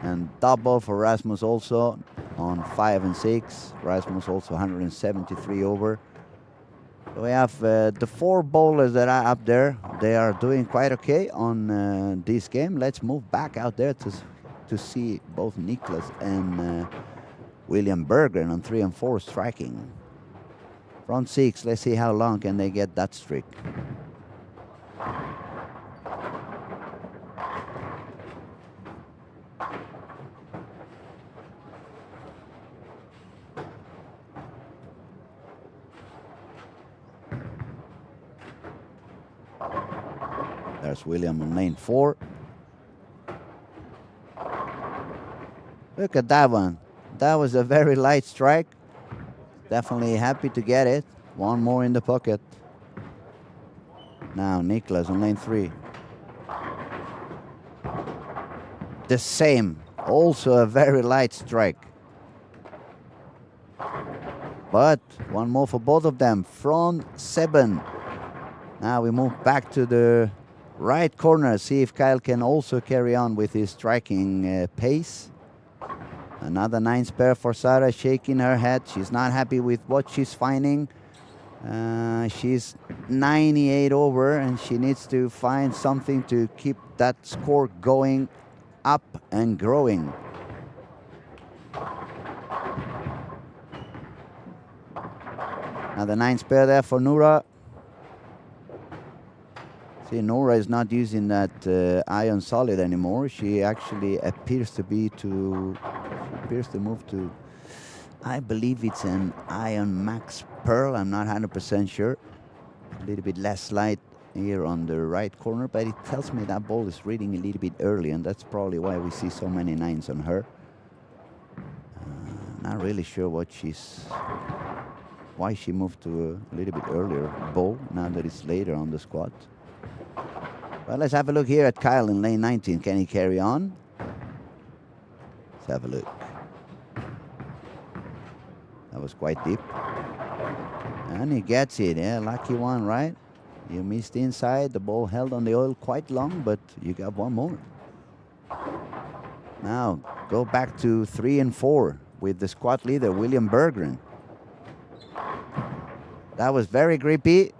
and double for Rasmus also on 5 and 6. Rasmus also 173 over. We have the 4 bowlers that are up there. They are doing quite okay on this game. Let's move back out there to see both Niklas and William Berggren on 3 and 4 striking. Front 6, let's see how long can they get that streak. There's William on lane 4. Look at that one. That was a very light strike. Definitely happy to get it. One more in the pocket. Now Niklas on lane 3. The same. Also a very light strike. But one more for both of them. Front 7. Now we move back to the right corner. See if Kyle can also carry on with his striking pace. Another 9 spare for Sarah, shaking her head. She's not happy with what she's finding. She's 98 over, and she needs to find something to keep that score going up and growing. Another 9 spare there for Noura. See, Noura is not using that iron solid anymore. She actually appears to move to, I believe it's an iron max pearl. I'm not 100% sure. A little bit less light here on the right corner, but it tells me that ball is reading a little bit early, and that's probably why we see so many 9s on her. Not really sure why she moved to a little bit earlier ball now that it's later on the squad. Well, let's have a look here at Kyle in lane 19. Can he carry on? Let's have a look. That was quite deep. And he gets it. Yeah, lucky one, right? You missed inside. The ball held on the oil quite long, but you got one more. Now, go back to 3 and 4 with the squad leader, William Berggren. That was very grippy.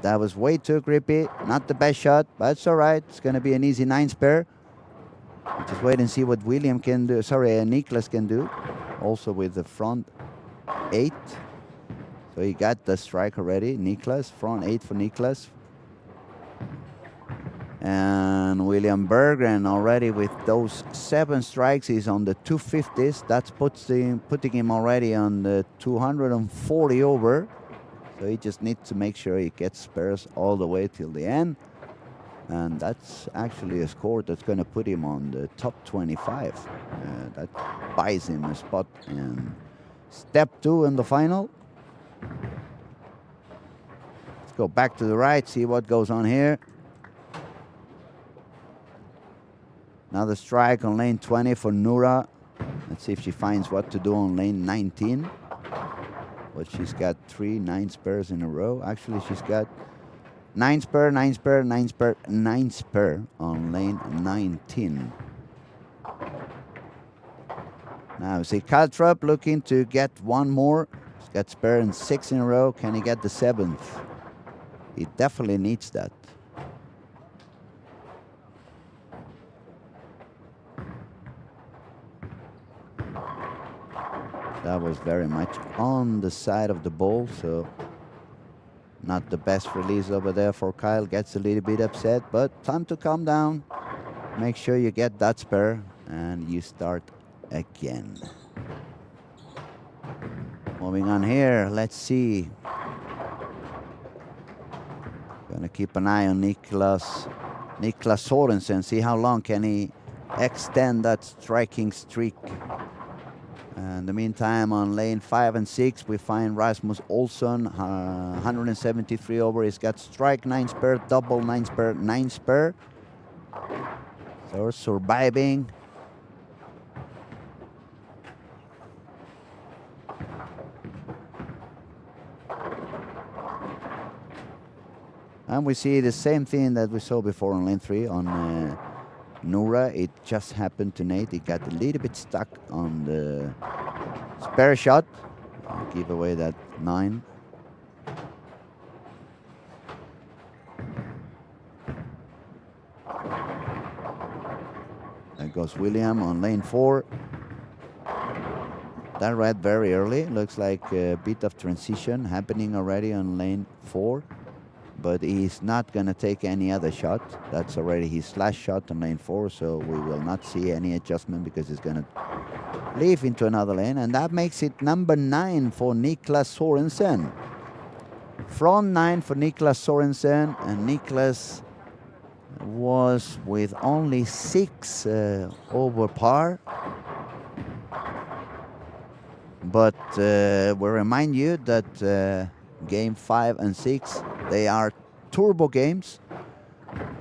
That was way too grippy. Not the best shot, but it's all right. It's going to be an easy 9 spare. Just wait and see what William can do. Sorry, Niklas can do. Also with the front 8. So he got the strike already. Niklas, front 8 for Niklas. And William Berggren already with those 7 strikes. He's on the 250s. That's putting him already on the 240 over. So he just needs to make sure he gets spares all the way till the end. And that's actually a score that's going to put him on the top 25. That buys him a spot in step 2 in the final. Let's go back to the right, see what goes on here. Another strike on lane 20 for Noura. Let's see if she finds what to do on lane 19. But she's got 3 9 spares in a row. Actually, she's got 9 spare, 9 spare, 9 spare, 9 spare on lane 19. Now, see Caltrop looking to get one more. He's got spare in 6 in a row. Can he get the 7th? He definitely needs that. That was very much on the side of the ball, so not the best release over there for Kyle. Gets a little bit upset, but time to calm down. Make sure you get that spare, and you start again. Moving on here, let's see. Gonna keep an eye on Niklas Sorensen, see how long can he extend that striking streak. In the meantime, on lane 5 and 6, we find Rasmus Olsson, 173 over. He's got strike 9 spare, double 9 spare, 9 spare. So surviving. And we see the same thing that we saw before on lane 3 on Noura. It just happened to Nate. He got a little bit stuck on the spare shot. Give away that 9. There goes William on lane 4. That read very early. Looks like a bit of transition happening already on lane 4. But he's not going to take any other shot. That's already his last shot on lane 4, so we will not see any adjustment because he's going to leave into another lane. And that makes it number 9 for Niklas Sorensen. Front 9 for Niklas Sorensen, and Niklas was with only 6 over par. But we remind you that game 5 and 6, they are turbo games.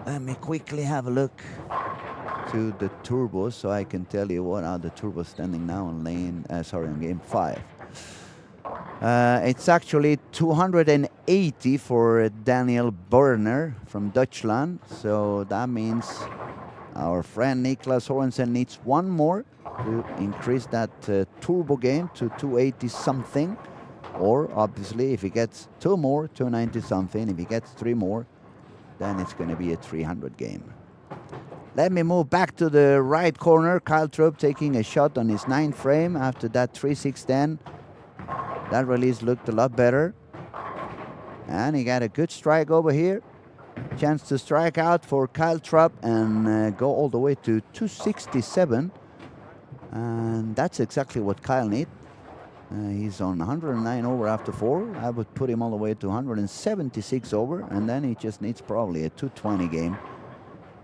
Let me quickly have a look to the turbos so I can tell you what are the turbos standing now on on game 5. It's actually 280 for Daniel Berner from Deutschland. So that means our friend Niklas Sorensen needs one more to increase that turbo game to 280 something. Or obviously if he gets 2 more, 290 something. If he gets 3 more, then it's going to be a 300 game. Let me move back to the right corner. Kyle Trupp taking a shot on his 9th frame after that 3-6-10. That release looked a lot better. And he got a good strike over here. Chance to strike out for Kyle Trupp and go all the way to 267. And that's exactly what Kyle needs. He's on 109 over after 4. I would put him all the way to 176 over. And then he just needs probably a 220 game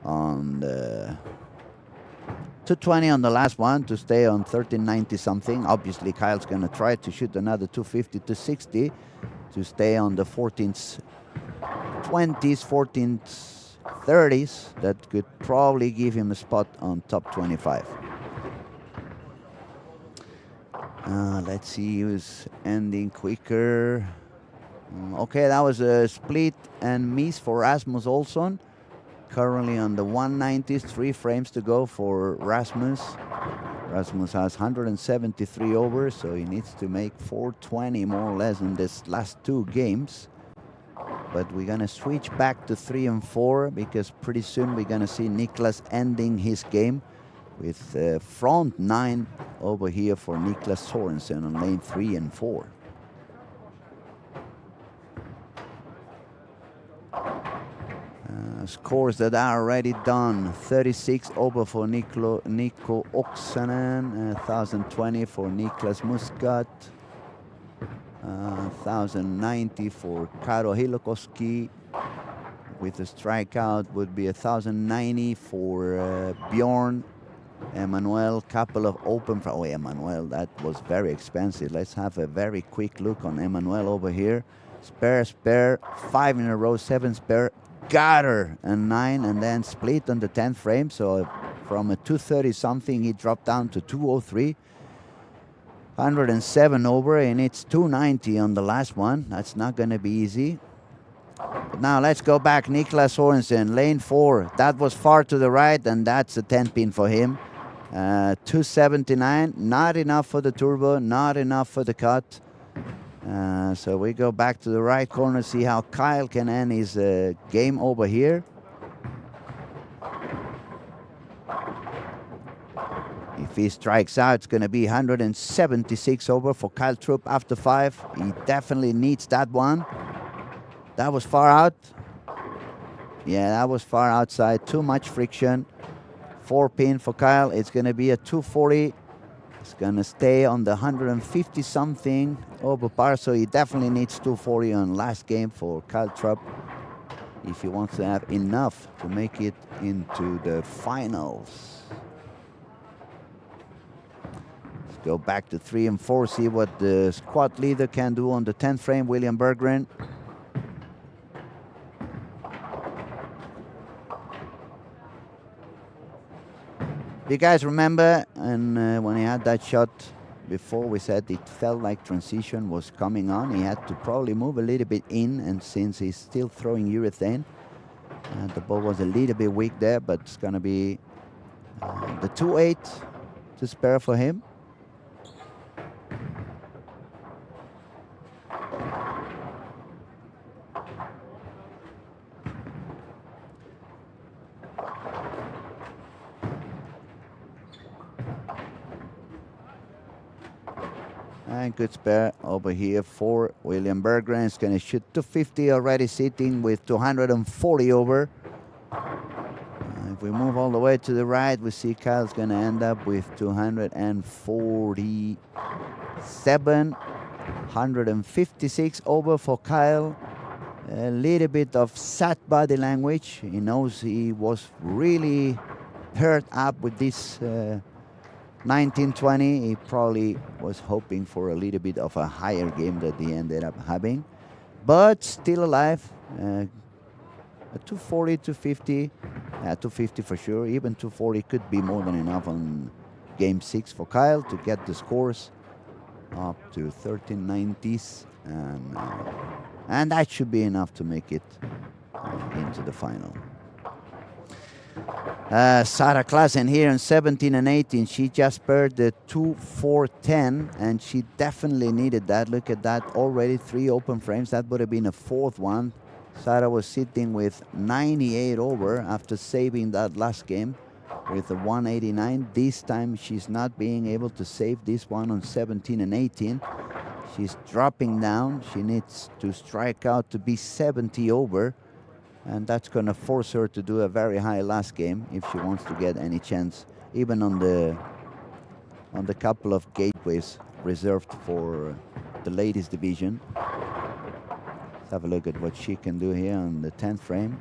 on the 220 on the last one to stay on 1390 something. Obviously, Kyle's going to try to shoot another 250 to 60 to stay on the 14th 20s, 14th 30s. That could probably give him a spot on top 25. Let's see who's ending quicker. Okay, that was a split and miss for Rasmus Olsson. Currently on the 190s, 3 frames to go for Rasmus. Rasmus has 173 over, so he needs to make 420 more or less in this last 2 games. But we're going to switch back to 3 and 4 because pretty soon we're going to see Niklas ending his game with front 9 over here for Niklas Sorensen on lane 3 and 4. Scores that are already done. 36 over for Nico Oksanen, 1,020 for Niklas Muscat, 1,090 for Karo Hilokoski. With a strikeout would be 1,090 for Bjorn. Emmanuel, couple of open. Oh, Emmanuel, that was very expensive. Let's have a very quick look on Emmanuel over here. Spare, 5 in a row, 7 spare. Got her, and 9, and then split on the 10th frame. So from a 230 something, he dropped down to 203. 107 over, and it's 290 on the last one. That's not going to be easy. But now let's go back. Niklas Sorensen, lane 4. That was far to the right, and that's a 10 pin for him. 279, not enough for the turbo, not enough for the cut. So we go back to the right corner, see how Kyle can end his game over here. If he strikes out, it's going to be 176 over for Kyle Trupp after 5. He definitely needs that one. That was far out. Yeah, that was far outside. Too much friction. 4 pin for Kyle. It's going to be a 240. It's going to stay on the 150 something over par, so he definitely needs 240 on last game for Kyle Trupp if he wants to have enough to make it into the finals. Let's go back to 3 and 4, see what the squad leader can do on the 10th frame, William Berggren. You guys remember, and when he had that shot before, we said it felt like transition was coming on. He had to probably move a little bit in, and since he's still throwing urethane, the ball was a little bit weak there, but it's going to be the 2-8 to spare for him. And good spare over here for William Berggren. He's going to shoot 250 already, sitting with 240 over. If we move all the way to the right, we see Kyle's going to end up with 247. 156 over for Kyle. A little bit of sad body language. He knows he was really hurt up with this 1920. He probably was hoping for a little bit of a higher game that he ended up having, but still alive. 240, 250, 250 for sure. Even 240 could be more than enough on game 6 for Kyle to get the scores up to 1390s, and that should be enough to make it into the final. Sarah Klassen here in 17 and 18. She just paired the 2-4-10, and she definitely needed that. Look at that, already 3 open frames. That would have been a 4th one. Sarah was sitting with 98 over after saving that last game with a 189. This time she's not being able to save this one on 17 and 18. She's dropping down. She needs to strike out to be 70 over. And that's going to force her to do a very high last game if she wants to get any chance, even on the couple of gateways reserved for the ladies division. Let's have a look at what she can do here on the 10th frame.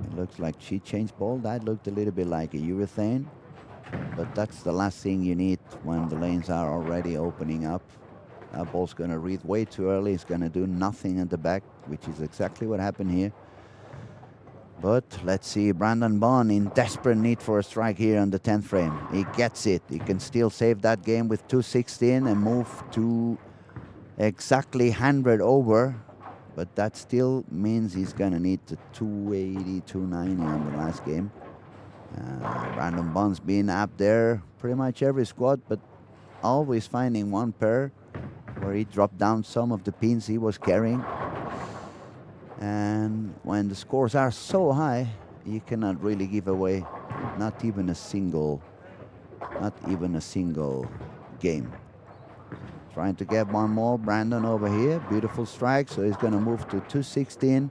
It looks like she changed ball. That looked a little bit like a urethane, but that's the last thing you need when the lanes are already opening up. That ball's going to read way too early. It's going to do nothing at the back, which is exactly what happened here. But let's see, Brandon Bond in desperate need for a strike here on the 10th frame. He gets it. He can still save that game with 216 and move to exactly 100 over. But that still means he's going to need the 280, 290 on the last game. Brandon Bond's been up there pretty much every squad, but always finding one pair where he dropped down some of the pins he was carrying. And when the scores are so high, you cannot really give away not even a single game. Trying to get one more. Brandon over here, beautiful strike, so he's going to move to 216.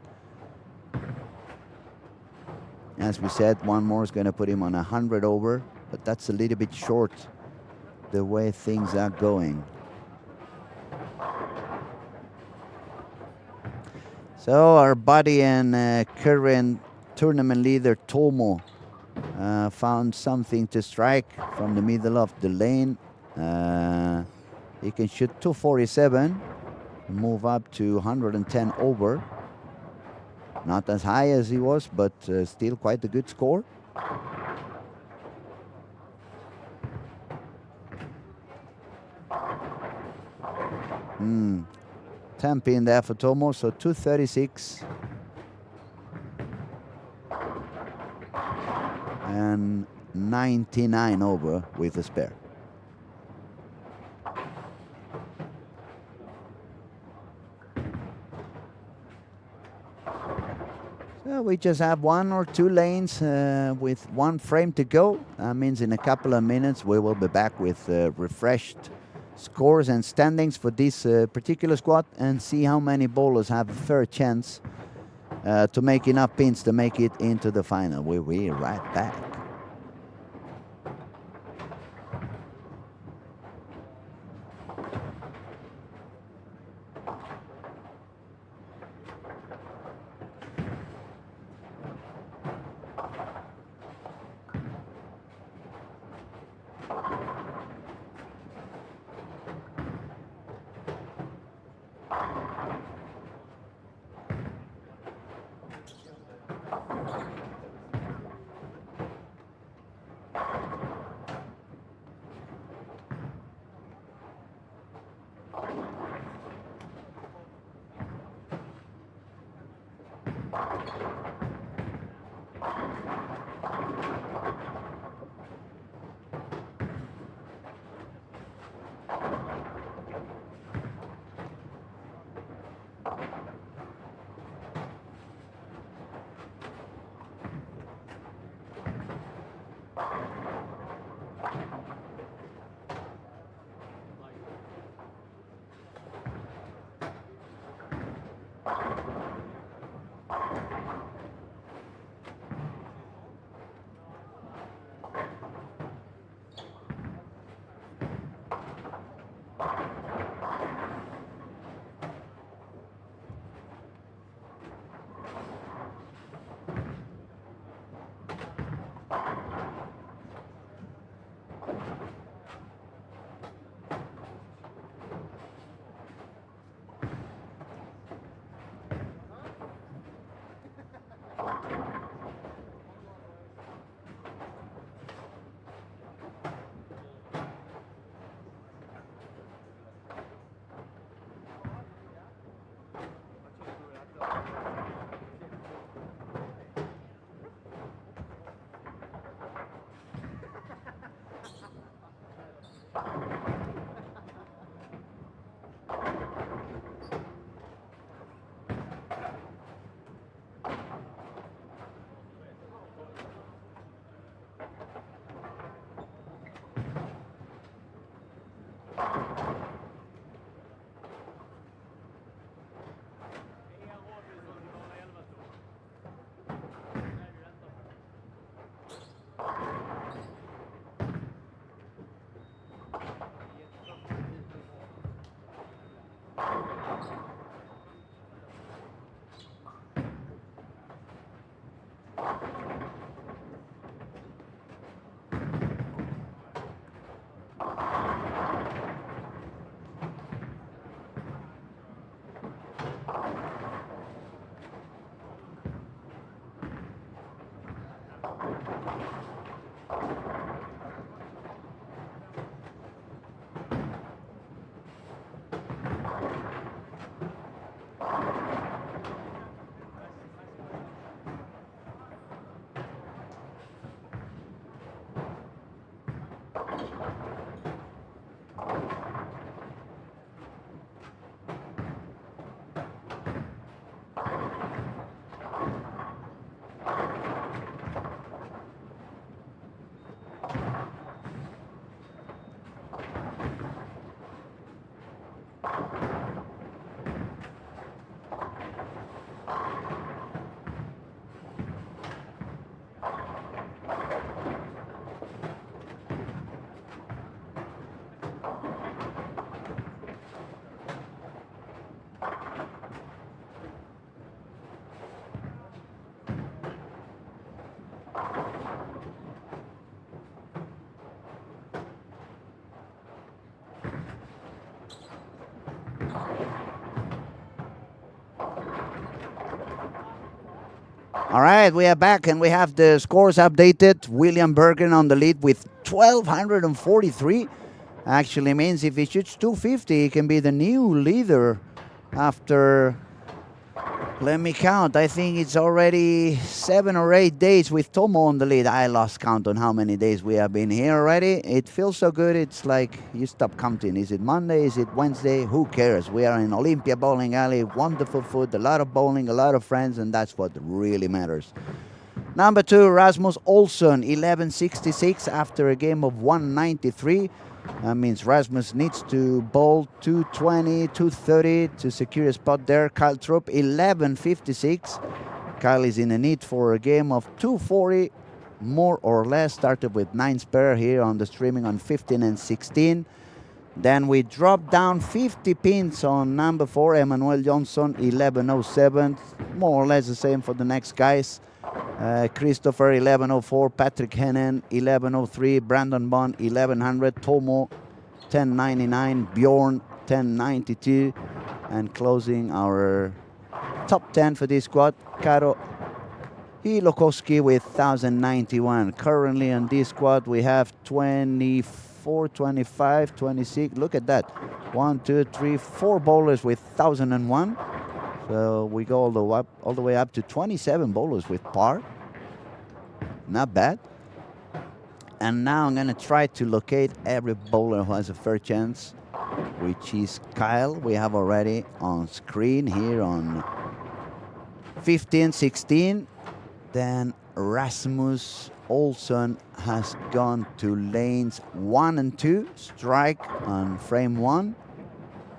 As we said, one more is going to put him on 100 over, but that's a little bit short the way things are going. So our buddy and current tournament leader Tomo found something to strike from the middle of the lane. He can shoot 247, move up to 110 over. Not as high as he was, but still quite a good score. 10 pin there for Tomo, so 236. And 99 over with a spare. So we just have 1 or 2 lanes with 1 frame to go. That means in a couple of minutes we will be back with refreshed scores and standings for this particular squad and see how many bowlers have a fair chance to make enough pins to make it into the final. We'll be right back. All right, we are back and we have the scores updated. William Bergen on the lead with 1,243. Actually means if he shoots 250, he can be the new leader after, let me count, I think it's already 7 or 8 days with Tomo on the lead. I lost count on how many days we have been here already. It feels so good, it's like you stop counting. Is it Monday, is it Wednesday? Who cares? We are in Olympia Bowling Alley, wonderful food, a lot of bowling, a lot of friends, and that's what really matters. Number 2, Rasmus Olsson, 1166 after a game of 193. That means Rasmus needs to bowl 220, 230 to secure a spot there. Kyle Trupp, 1156. Kyle is in a need for a game of 240, more or less. Started with 9 spare here on the streaming on 15 and 16. Then we drop down 50 pins on number 4, Emmanuel Johnson, 1107. More or less the same for the next guys. Christopher, 1104. Patrick Hennen, 1103. Brandon Bond, 1100. Tomo, 1099. Bjorn, 1092. And closing our top 10 for this squad, Karo Hilokowski with 1091. Currently on this squad we have 24, 25, 26. Look at that. 1, 2, 3, 4 bowlers with 1001. So we go all the way up to 27 bowlers with par. Not bad. And now I'm going to try to locate every bowler who has a fair chance, which is Kyle. We have already on screen here on 15, 16. Then Rasmus Olsson has gone to lanes 1 and 2, strike on frame 1.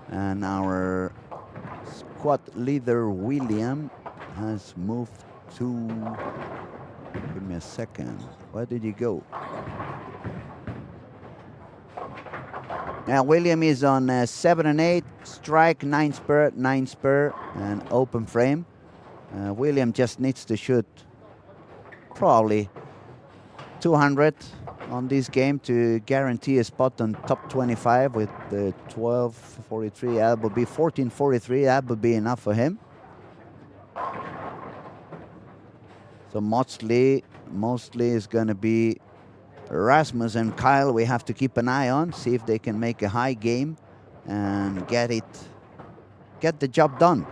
And our squad leader William has moved to, give me a second, where did he go? Now William is on 7 and 8, strike, 9 spur, 9 spur, and open frame. William just needs to shoot probably 200 on this game to guarantee a spot on top 25 with the 1243. That would be 1443. That would be enough for him. So mostly is going to be Rasmus and Kyle. We have to keep an eye on, see if they can make a high game and get the job done.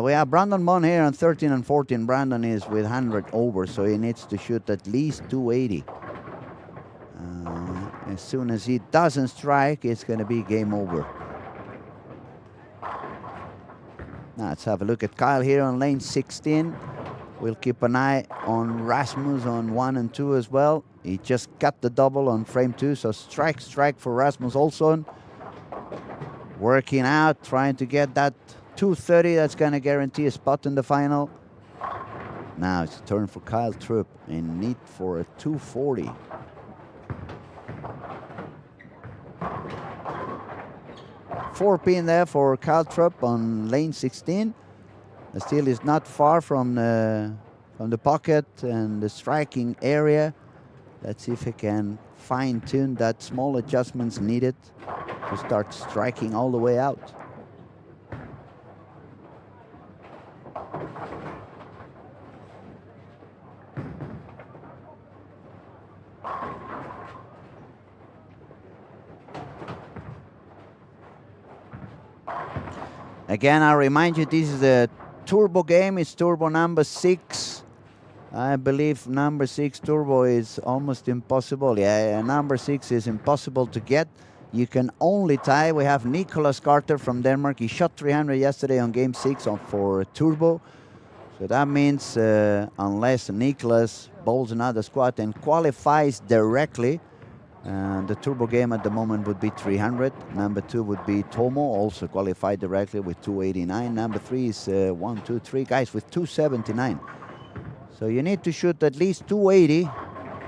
We have Brandon Bond here on 13 and 14. Brandon is with 100 over, so he needs to shoot at least 280. As soon as he doesn't strike, it's going to be game over. Now let's have a look at Kyle here on lane 16. We'll keep an eye on Rasmus on 1 and 2 as well. He just got the double on frame 2, so strike for Rasmus Olsson. Working out, trying to get that 230. That's going to guarantee a spot in the final. Now it's a turn for Kyle Trupp in need for a 240. Four pin there for Kyle Trupp on lane 16. The steel is not far from the pocket and the striking area. Let's see if he can fine-tune that small adjustments needed to start striking all the way out. Again, I remind you, this is a turbo game. It's turbo number 6. I believe number 6 turbo is almost impossible. Yeah, number 6 is impossible to get. You can only tie. We have Nicholas Carter from Denmark. He shot 300 yesterday on game 6 for turbo. So that means unless Nicholas bowls another squad and qualifies directly, the turbo game at the moment would be 300. Number 2 would be Tomo, also qualified directly with 289. Number 3 is 1, 2, 3 guys with 279. So you need to shoot at least 280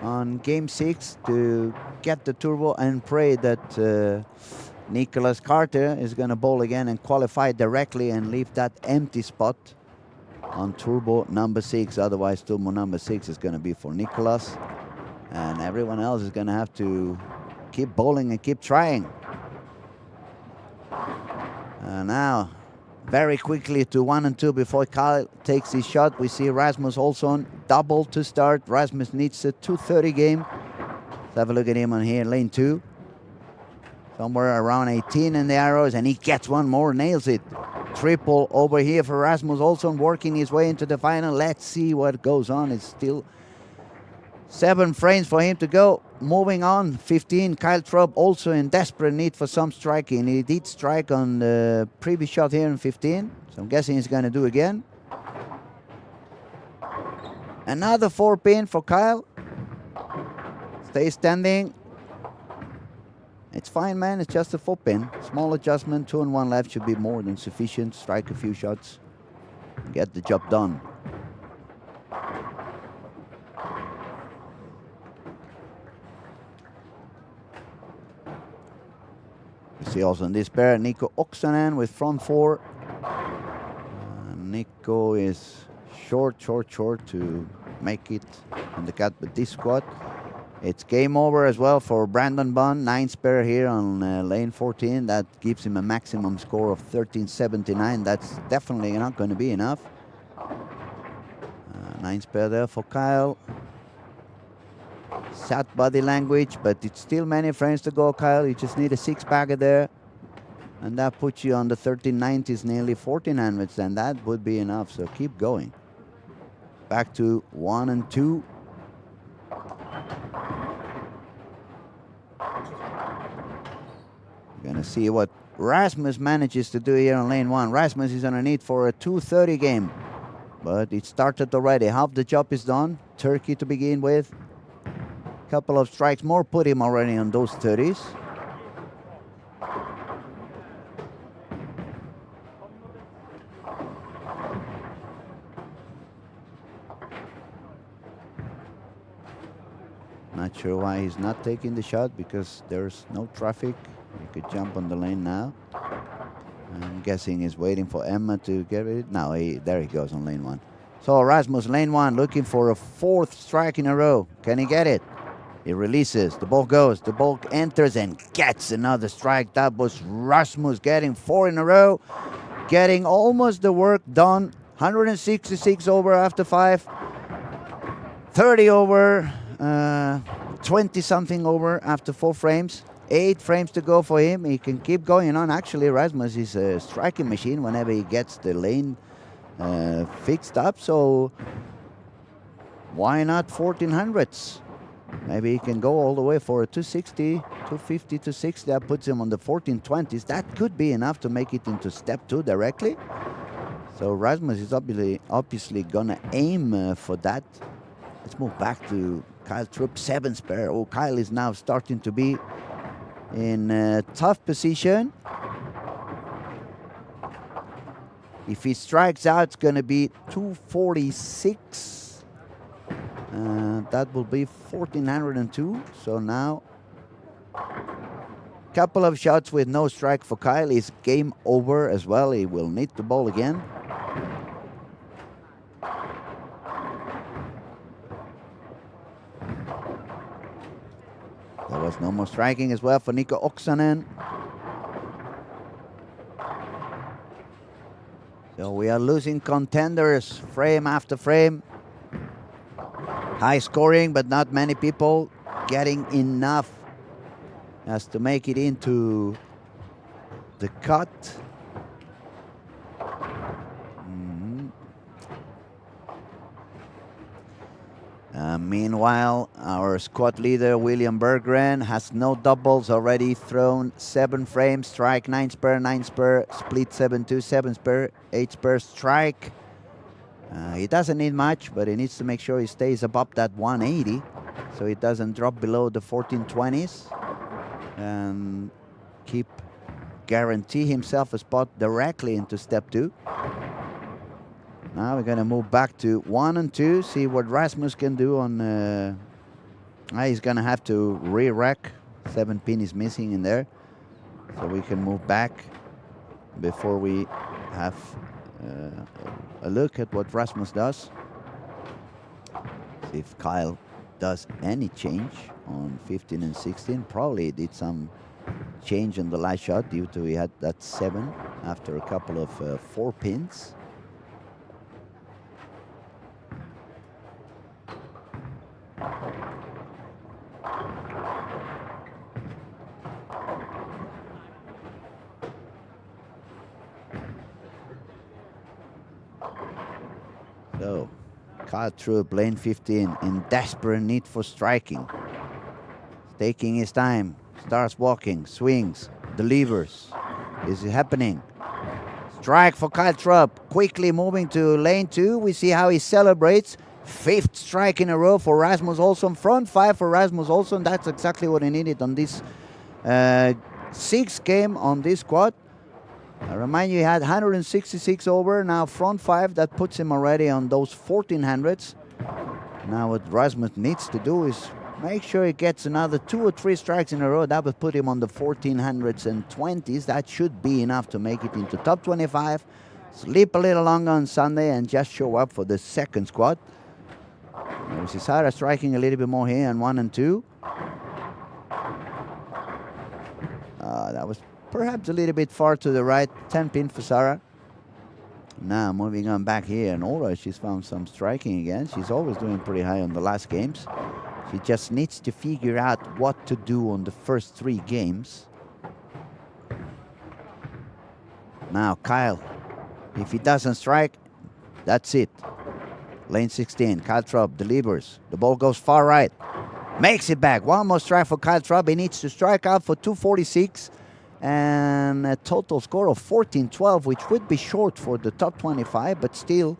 on game 6 to get the turbo and pray that Nicholas Carter is going to bowl again and qualify directly and leave that empty spot on turbo number 6. Otherwise, turbo number 6 is going to be for Nicholas. And everyone else is going to have to keep bowling and keep trying. Now, very quickly to 1 and 2 before Kyle takes his shot. We see Rasmus Olsson double to start. Rasmus needs a 230 game. Let's have a look at him on here, lane 2. Somewhere around 18 in the arrows, and he gets one more, nails it. Triple over here for Rasmus Olsson, working his way into the final. Let's see what goes on. It's still 7 frames for him to go. Moving on, 15, Kyle Trupp also in desperate need for some striking. He did strike on the previous shot here in 15, so I'm guessing he's going to do again. Another 4-pin for Kyle. Stay standing. It's fine, man. It's just a 4-pin. Small adjustment, 2 and 1 left should be more than sufficient. Strike a few shots, get the job done. You see also in this pair, Nico Oksanen with front 4. Nico is short to make it in the cut with this squad. It's game over as well for Brandon Bunn, 9 spare here on lane 14. That gives him a maximum score of 1379. That's definitely not going to be enough. 9 spare there for Kyle. Sad body language, but it's still many frames to go, Kyle. You just need a 6-bagger there. And that puts you on the 1390s, nearly 1400s, and that would be enough, so keep going. Back to 1 and 2. Gonna see what Rasmus manages to do here on lane 1. Rasmus is on a need for a 230 game, but it started already. Half the job is done. Turkey to begin with. Couple of strikes more put him already on those 30s. Not sure why he's not taking the shot, because there's no traffic. He could jump on the lane now. I'm guessing he's waiting for Emma to get it. No, there he goes on lane 1. So Rasmus, lane 1, looking for a 4th strike in a row. Can he get it? He releases, the ball goes, the ball enters and gets another strike. That was Rasmus getting 4 in a row, getting almost the work done. 166 over after 5, 30 over, 20-something over after 4 frames. 8 frames to go for him. He can keep going on. Actually, Rasmus is a striking machine whenever he gets the lane fixed up. So why not 1400s? Maybe he can go all the way for a 260, 250, 260. That puts him on the 1420s. That could be enough to make it into step 2 directly. So Rasmus is obviously gonna aim for that. Let's move back to Kyle Trupp, 7 spare. Oh, Kyle is now starting to be in a tough position. If he strikes out, it's going to be 246. That will be 1402. So now, couple of shots with no strike for Kyle is game over as well. He will need the ball again. There was no more striking as well for Nico Oksanen. So we are losing contenders frame after frame. High scoring, but not many people getting enough as to make it into the cut. Meanwhile, our squad leader, William Berggren, has no doubles, already thrown 7 frames, strike 9 spare, 9 spare, split 7-2, 7 spare, 8 spare, strike. He doesn't need much, but he needs to make sure he stays above that 180, so he doesn't drop below the 1420s, and guarantee himself a spot directly into step 2. Now we're going to move back to 1 and 2, see what Rasmus can do on... he's going to have to re-rack. 7 pin is missing in there. So we can move back before we have a look at what Rasmus does. See if Kyle does any change on 15 and 16. Probably did some change on the last shot due to he had that 7 after a couple of 4 pins. So, Kyle Troop, lane 15, in desperate need for striking. Taking his time, starts walking, swings, delivers. Is it happening? Strike for Kyle Troop, quickly moving to lane 2. We see how he celebrates. 5th strike in a row for Rasmus Olsson. Front 5 for Rasmus Olsson. That's exactly what he needed on this 6th game on this squad. I remind you, he had 166 over. Now front 5, that puts him already on those 1400s. Now what Rasmus needs to do is make sure he gets another 2 or 3 strikes in a row. That would put him on the 1400s and 20s. That should be enough to make it into top 25. Sleep a little longer on Sunday and just show up for the 2nd squad. We see Sara striking a little bit more here on 1 and 2. That was perhaps a little bit far to the right. 10 pin for Sara. Now moving on back here, and Ola, she's found some striking again. She's always doing pretty high on the last games. She just needs to figure out what to do on the first 3 games. Now Kyle, if he doesn't strike, that's it. Lane 16, Kyle Tropp delivers. The ball goes far right. Makes it back. One more strike for Kyle Tropp. He needs to strike out for 246. And a total score of 14-12, which would be short for the top 25, but still,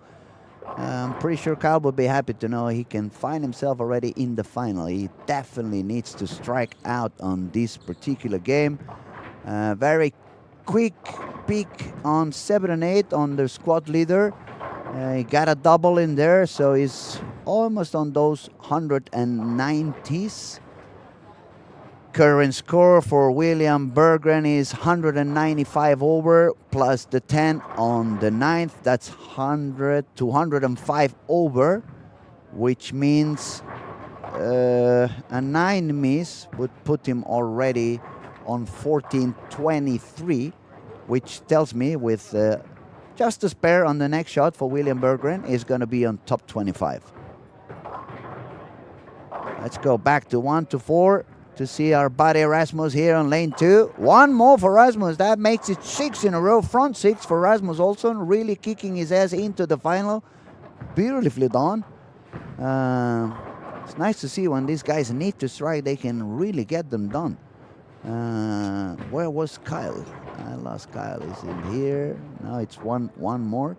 I'm pretty sure Kyle would be happy to know he can find himself already in the final. He definitely needs to strike out on this particular game. Very quick peek on 7 and 8 on the squad leader. He got a double in there, so he's almost on those 190s. Current score for William Berggren is 195 over, plus the 10 on the 9th. That's 205 over, which means a 9 miss would put him already on 1423, which tells me with just a spare on the next shot for William Berggren is going to be on top 25. Let's go back to 1 to 4. To see our buddy Rasmus here on lane 2. One more for Rasmus. That makes it 6 in a row. Front 6 for Rasmus Olsson. Really kicking his ass into the final. Beautifully done. It's nice to see when these guys need to strike, they can really get them done. Where was Kyle? I lost Kyle. Is in here? No, it's one more.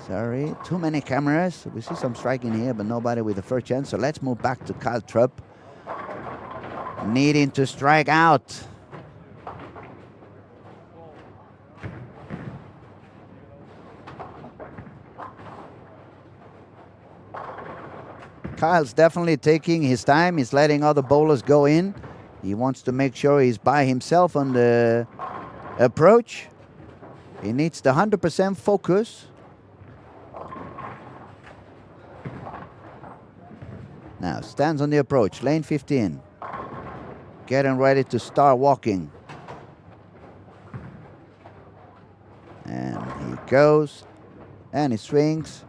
Sorry. Too many cameras. We see some striking here, but nobody with the first chance. So let's move back to Kyle Trupp. Needing to strike out. Kyle's definitely taking his time. He's letting other bowlers go in. He wants to make sure he's by himself on the approach. He needs the 100% focus. Now stands on the approach, lane 15. Getting ready to start walking. And he goes, and he swings.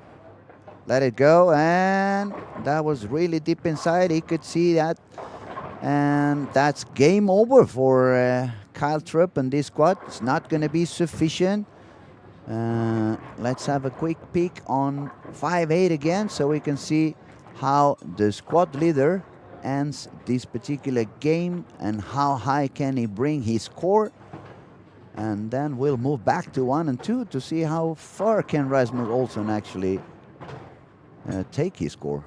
Let it go, and that was really deep inside. He could see that. And that's game over for Kyle Trupp and this squad. It's not going to be sufficient. Let's have a quick peek on 5-8 again so we can see how the squad leader ends this particular game and how high can he bring his score. And then we'll move back to 1 and 2 to see how far can Rasmus Olsson actually take his score.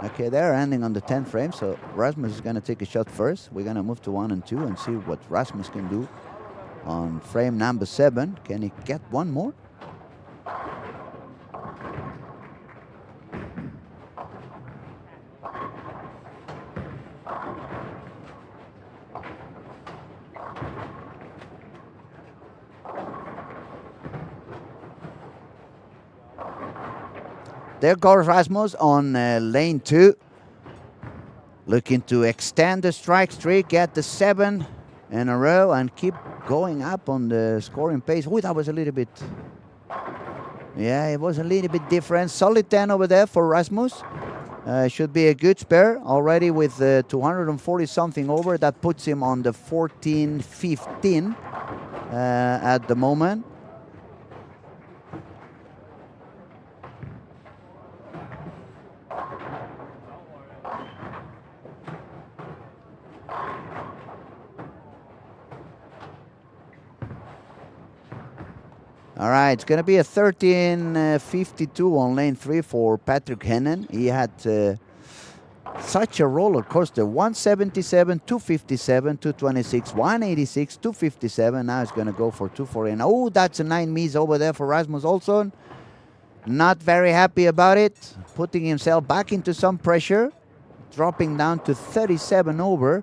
Okay, they're ending on the 10th frame, so Rasmus is going to take a shot first. We're going to move to 1 and 2 and see what Rasmus can do on frame number 7. Can he get one more? There goes Rasmus on lane 2. Looking to extend the strike streak, get the 7 in a row and keep going up on the scoring pace. Oh, that was a little bit... Yeah, it was a little bit different. Solid 10 over there for Rasmus. Should be a good spare already with 240 something over. That puts him on the 14-15 at the moment. All right, it's going to be a 13.52 on lane 3 for Patrick Hennen. He had such a roller coaster. 177, 257, 226, 186, 257. Now it's going to go for 240. Oh, that's a 9 Mies over there for Rasmus Olsson. Not very happy about it. Putting himself back into some pressure. Dropping down to 37 over.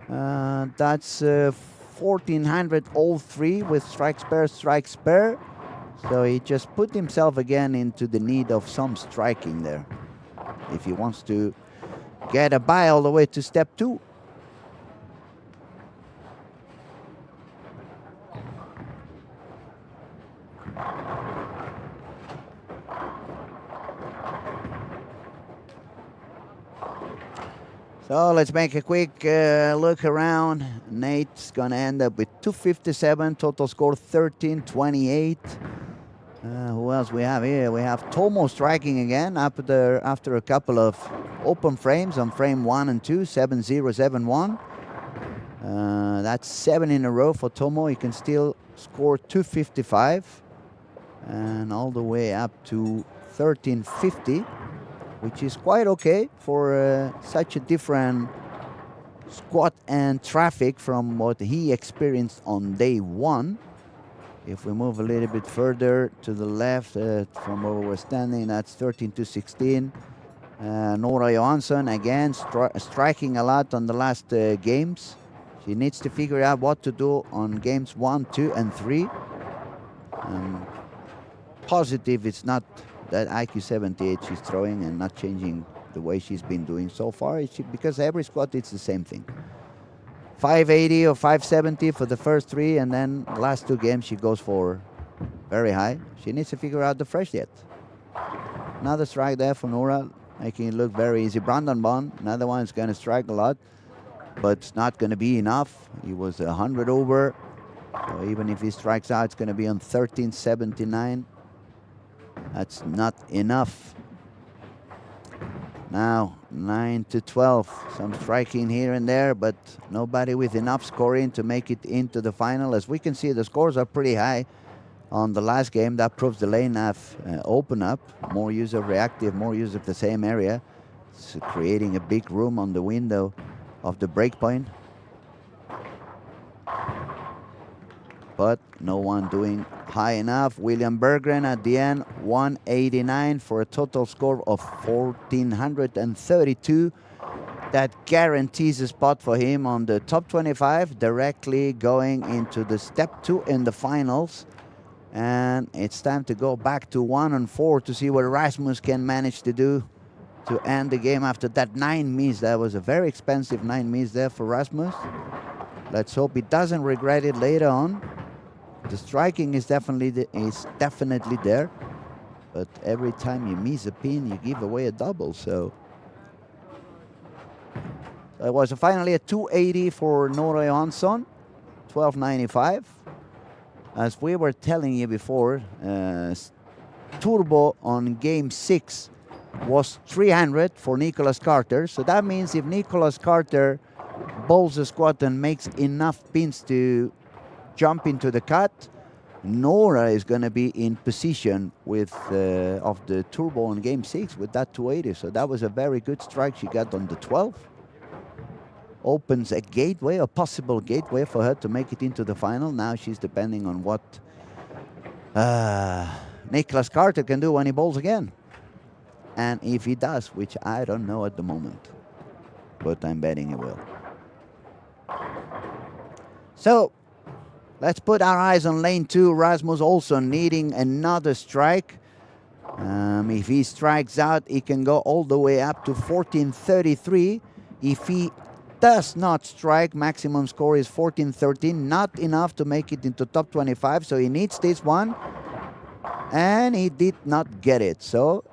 That's 1403 with strike spare. So he just put himself again into the need of some striking there if he wants to get a bye all the way to step 2. So let's make a quick look around. Nate's going to end up with 257, total score 1328. Who else we have here? We have Tomo striking again after a couple of open frames on frame 1 and 2, 7071. That's 7 in a row for Tomo. He can still score 255 and all the way up to 1350. Which is quite okay for such a different squat and traffic from what he experienced on day 1. If we move a little bit further to the left from where we're standing, that's 13 to 16. Nora Johansson again striking a lot on the last games. She needs to figure out what to do on games 1, 2, and 3. Positive it's not that IQ 78 she's throwing and not changing the way she's been doing so far. Because every squat it's the same thing. 580 or 570 for the first 3, and then the last 2 games she goes for very high. She needs to figure out the fresh yet. Another strike there for Nora, making it look very easy. Brandon Bond, another one is going to strike a lot, but it's not going to be enough. He was 100 over, so even if he strikes out, it's going to be on 1379. That's not enough. Now 9 to 12. Some striking here and there, but nobody with enough scoring to make it into the final. As we can see, the scores are pretty high on the last game. That proves the lane have opened up. More use of reactive, more use of the same area. It's creating a big room on the window of the breakpoint. But no one doing high enough. William Berggren at the end, 189 for a total score of 1432. That guarantees a spot for him on the top 25, directly going into the step 2 in the finals. And it's time to go back to 1 and 4 to see what Rasmus can manage to do to end the game after that 9 Mies. That was a very expensive 9 Mies there for Rasmus. Let's hope he doesn't regret it later on. The striking is definitely there, but every time you miss a pin, you give away a double. So it was finally a 280 for Nora Johansson, 1295. As we were telling you before, turbo on game 6 was 300 for Nicholas Carter. So that means if Nicholas Carter bowls a squat and makes enough pins to jump into the cut, Nora is going to be in position with of the turbo on game 6 with that 280. So that was a very good strike she got on the 12. Opens a gateway, a possible gateway for her to make it into the final. Now she's depending on what Nicholas Carter can do when he bowls again. And if he does, which I don't know at the moment, but I'm betting he will. So let's put our eyes on lane 2. Rasmus Olsson needing another strike. If he strikes out, he can go all the way up to 1433. If he does not strike. Maximum score is 14-13. Not enough to make it into top 25. So he needs this one. And he did not get it. So,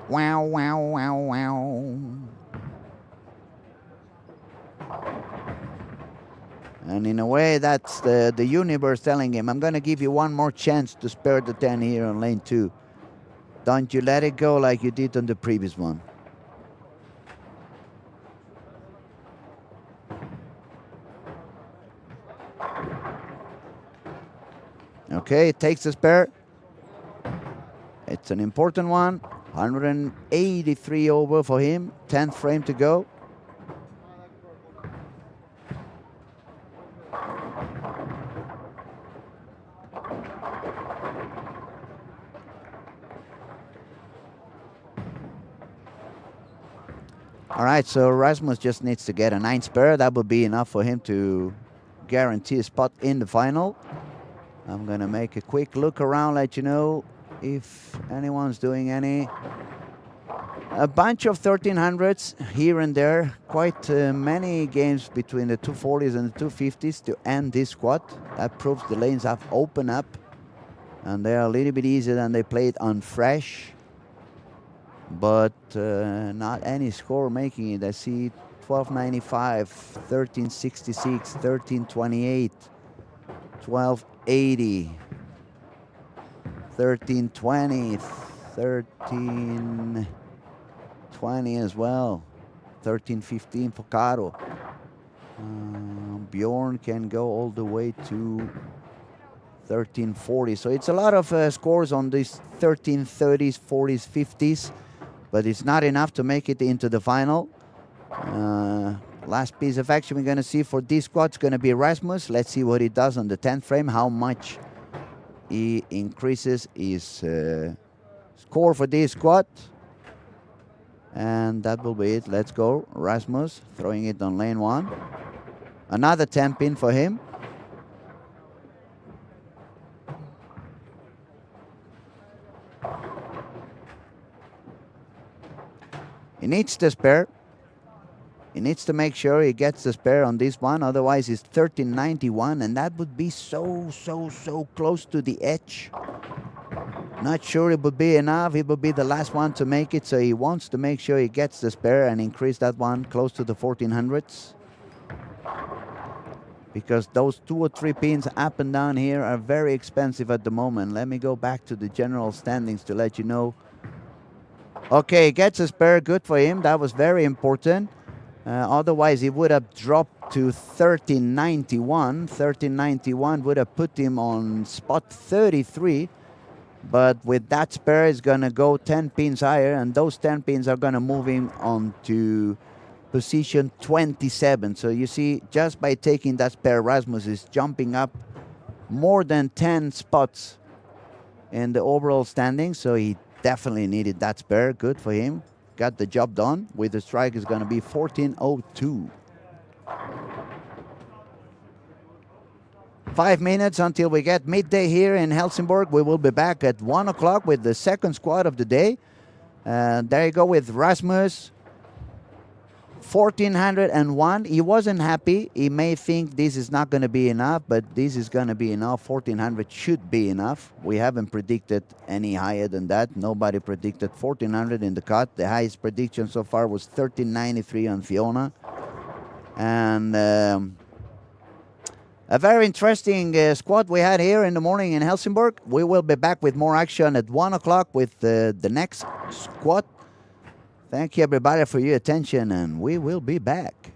wow, wow, wow, wow. And in a way, that's the universe telling him, I'm going to give you one more chance to spare the 10 here on lane 2. Don't you let it go like you did on the previous one. Okay, it takes the spare. It's an important one. 183 over for him. 10th frame to go. All right, so Rasmus just needs to get a 9 spare. That would be enough for him to guarantee a spot in the final. I'm going to make a quick look around, let you know if anyone's doing any. A bunch of 1300s here and there. Quite many games between the 240s and the 250s to end this squad. That proves the lanes have opened up. And they're a little bit easier than they played on Fresh. But not any score making it. I see 1295, 1366, 1328, 1280, 1320, 1320 as well, 1315 for Caro. Bjorn can go all the way to 1340. So it's a lot of scores on these 1330s, 40s, 50s. But it's not enough to make it into the final. Last piece of action we're going to see for this squad is going to be Rasmus. Let's see what he does on the 10th frame, how much he increases his score for this squad. And that will be it. Let's go. Rasmus throwing it on lane 1. Another 10 pin for him. He needs the spare. He needs to make sure he gets the spare on this one. Otherwise, it's 1391, and that would be so close to the edge. Not sure it would be enough. It would be the last one to make it, so he wants to make sure he gets the spare and increase that one close to the 1400s. Because those 2 or 3 pins up and down here are very expensive at the moment. Let me go back to the general standings to let you know. Okay, gets a spare, good for him. That was very important. Otherwise, he would have dropped to 1391. 1391 would have put him on spot 33. But with that spare, he's going to go 10 pins higher. And those 10 pins are going to move him on to position 27. So you see, just by taking that spare, Rasmus is jumping up more than 10 spots in the overall standing. So he definitely needed that spare. Good for him. Got the job done. With the strike, is going to be 14:02. 5 minutes until we get midday here in Helsingborg. We will be back at 1 o'clock with the second squad of the day. There you go with Rasmus. 1401. He wasn't happy. He may think this is not going to be enough, but this is going to be enough. 1400 should be enough. We haven't predicted any higher than that. Nobody predicted 1400 in the cut. The highest prediction so far was 1393 on Fiona. And a very interesting squad we had here in the morning in Helsingborg. We will be back with more action at 1 o'clock with the next squad. Thank you, everybody, for your attention, and we will be back.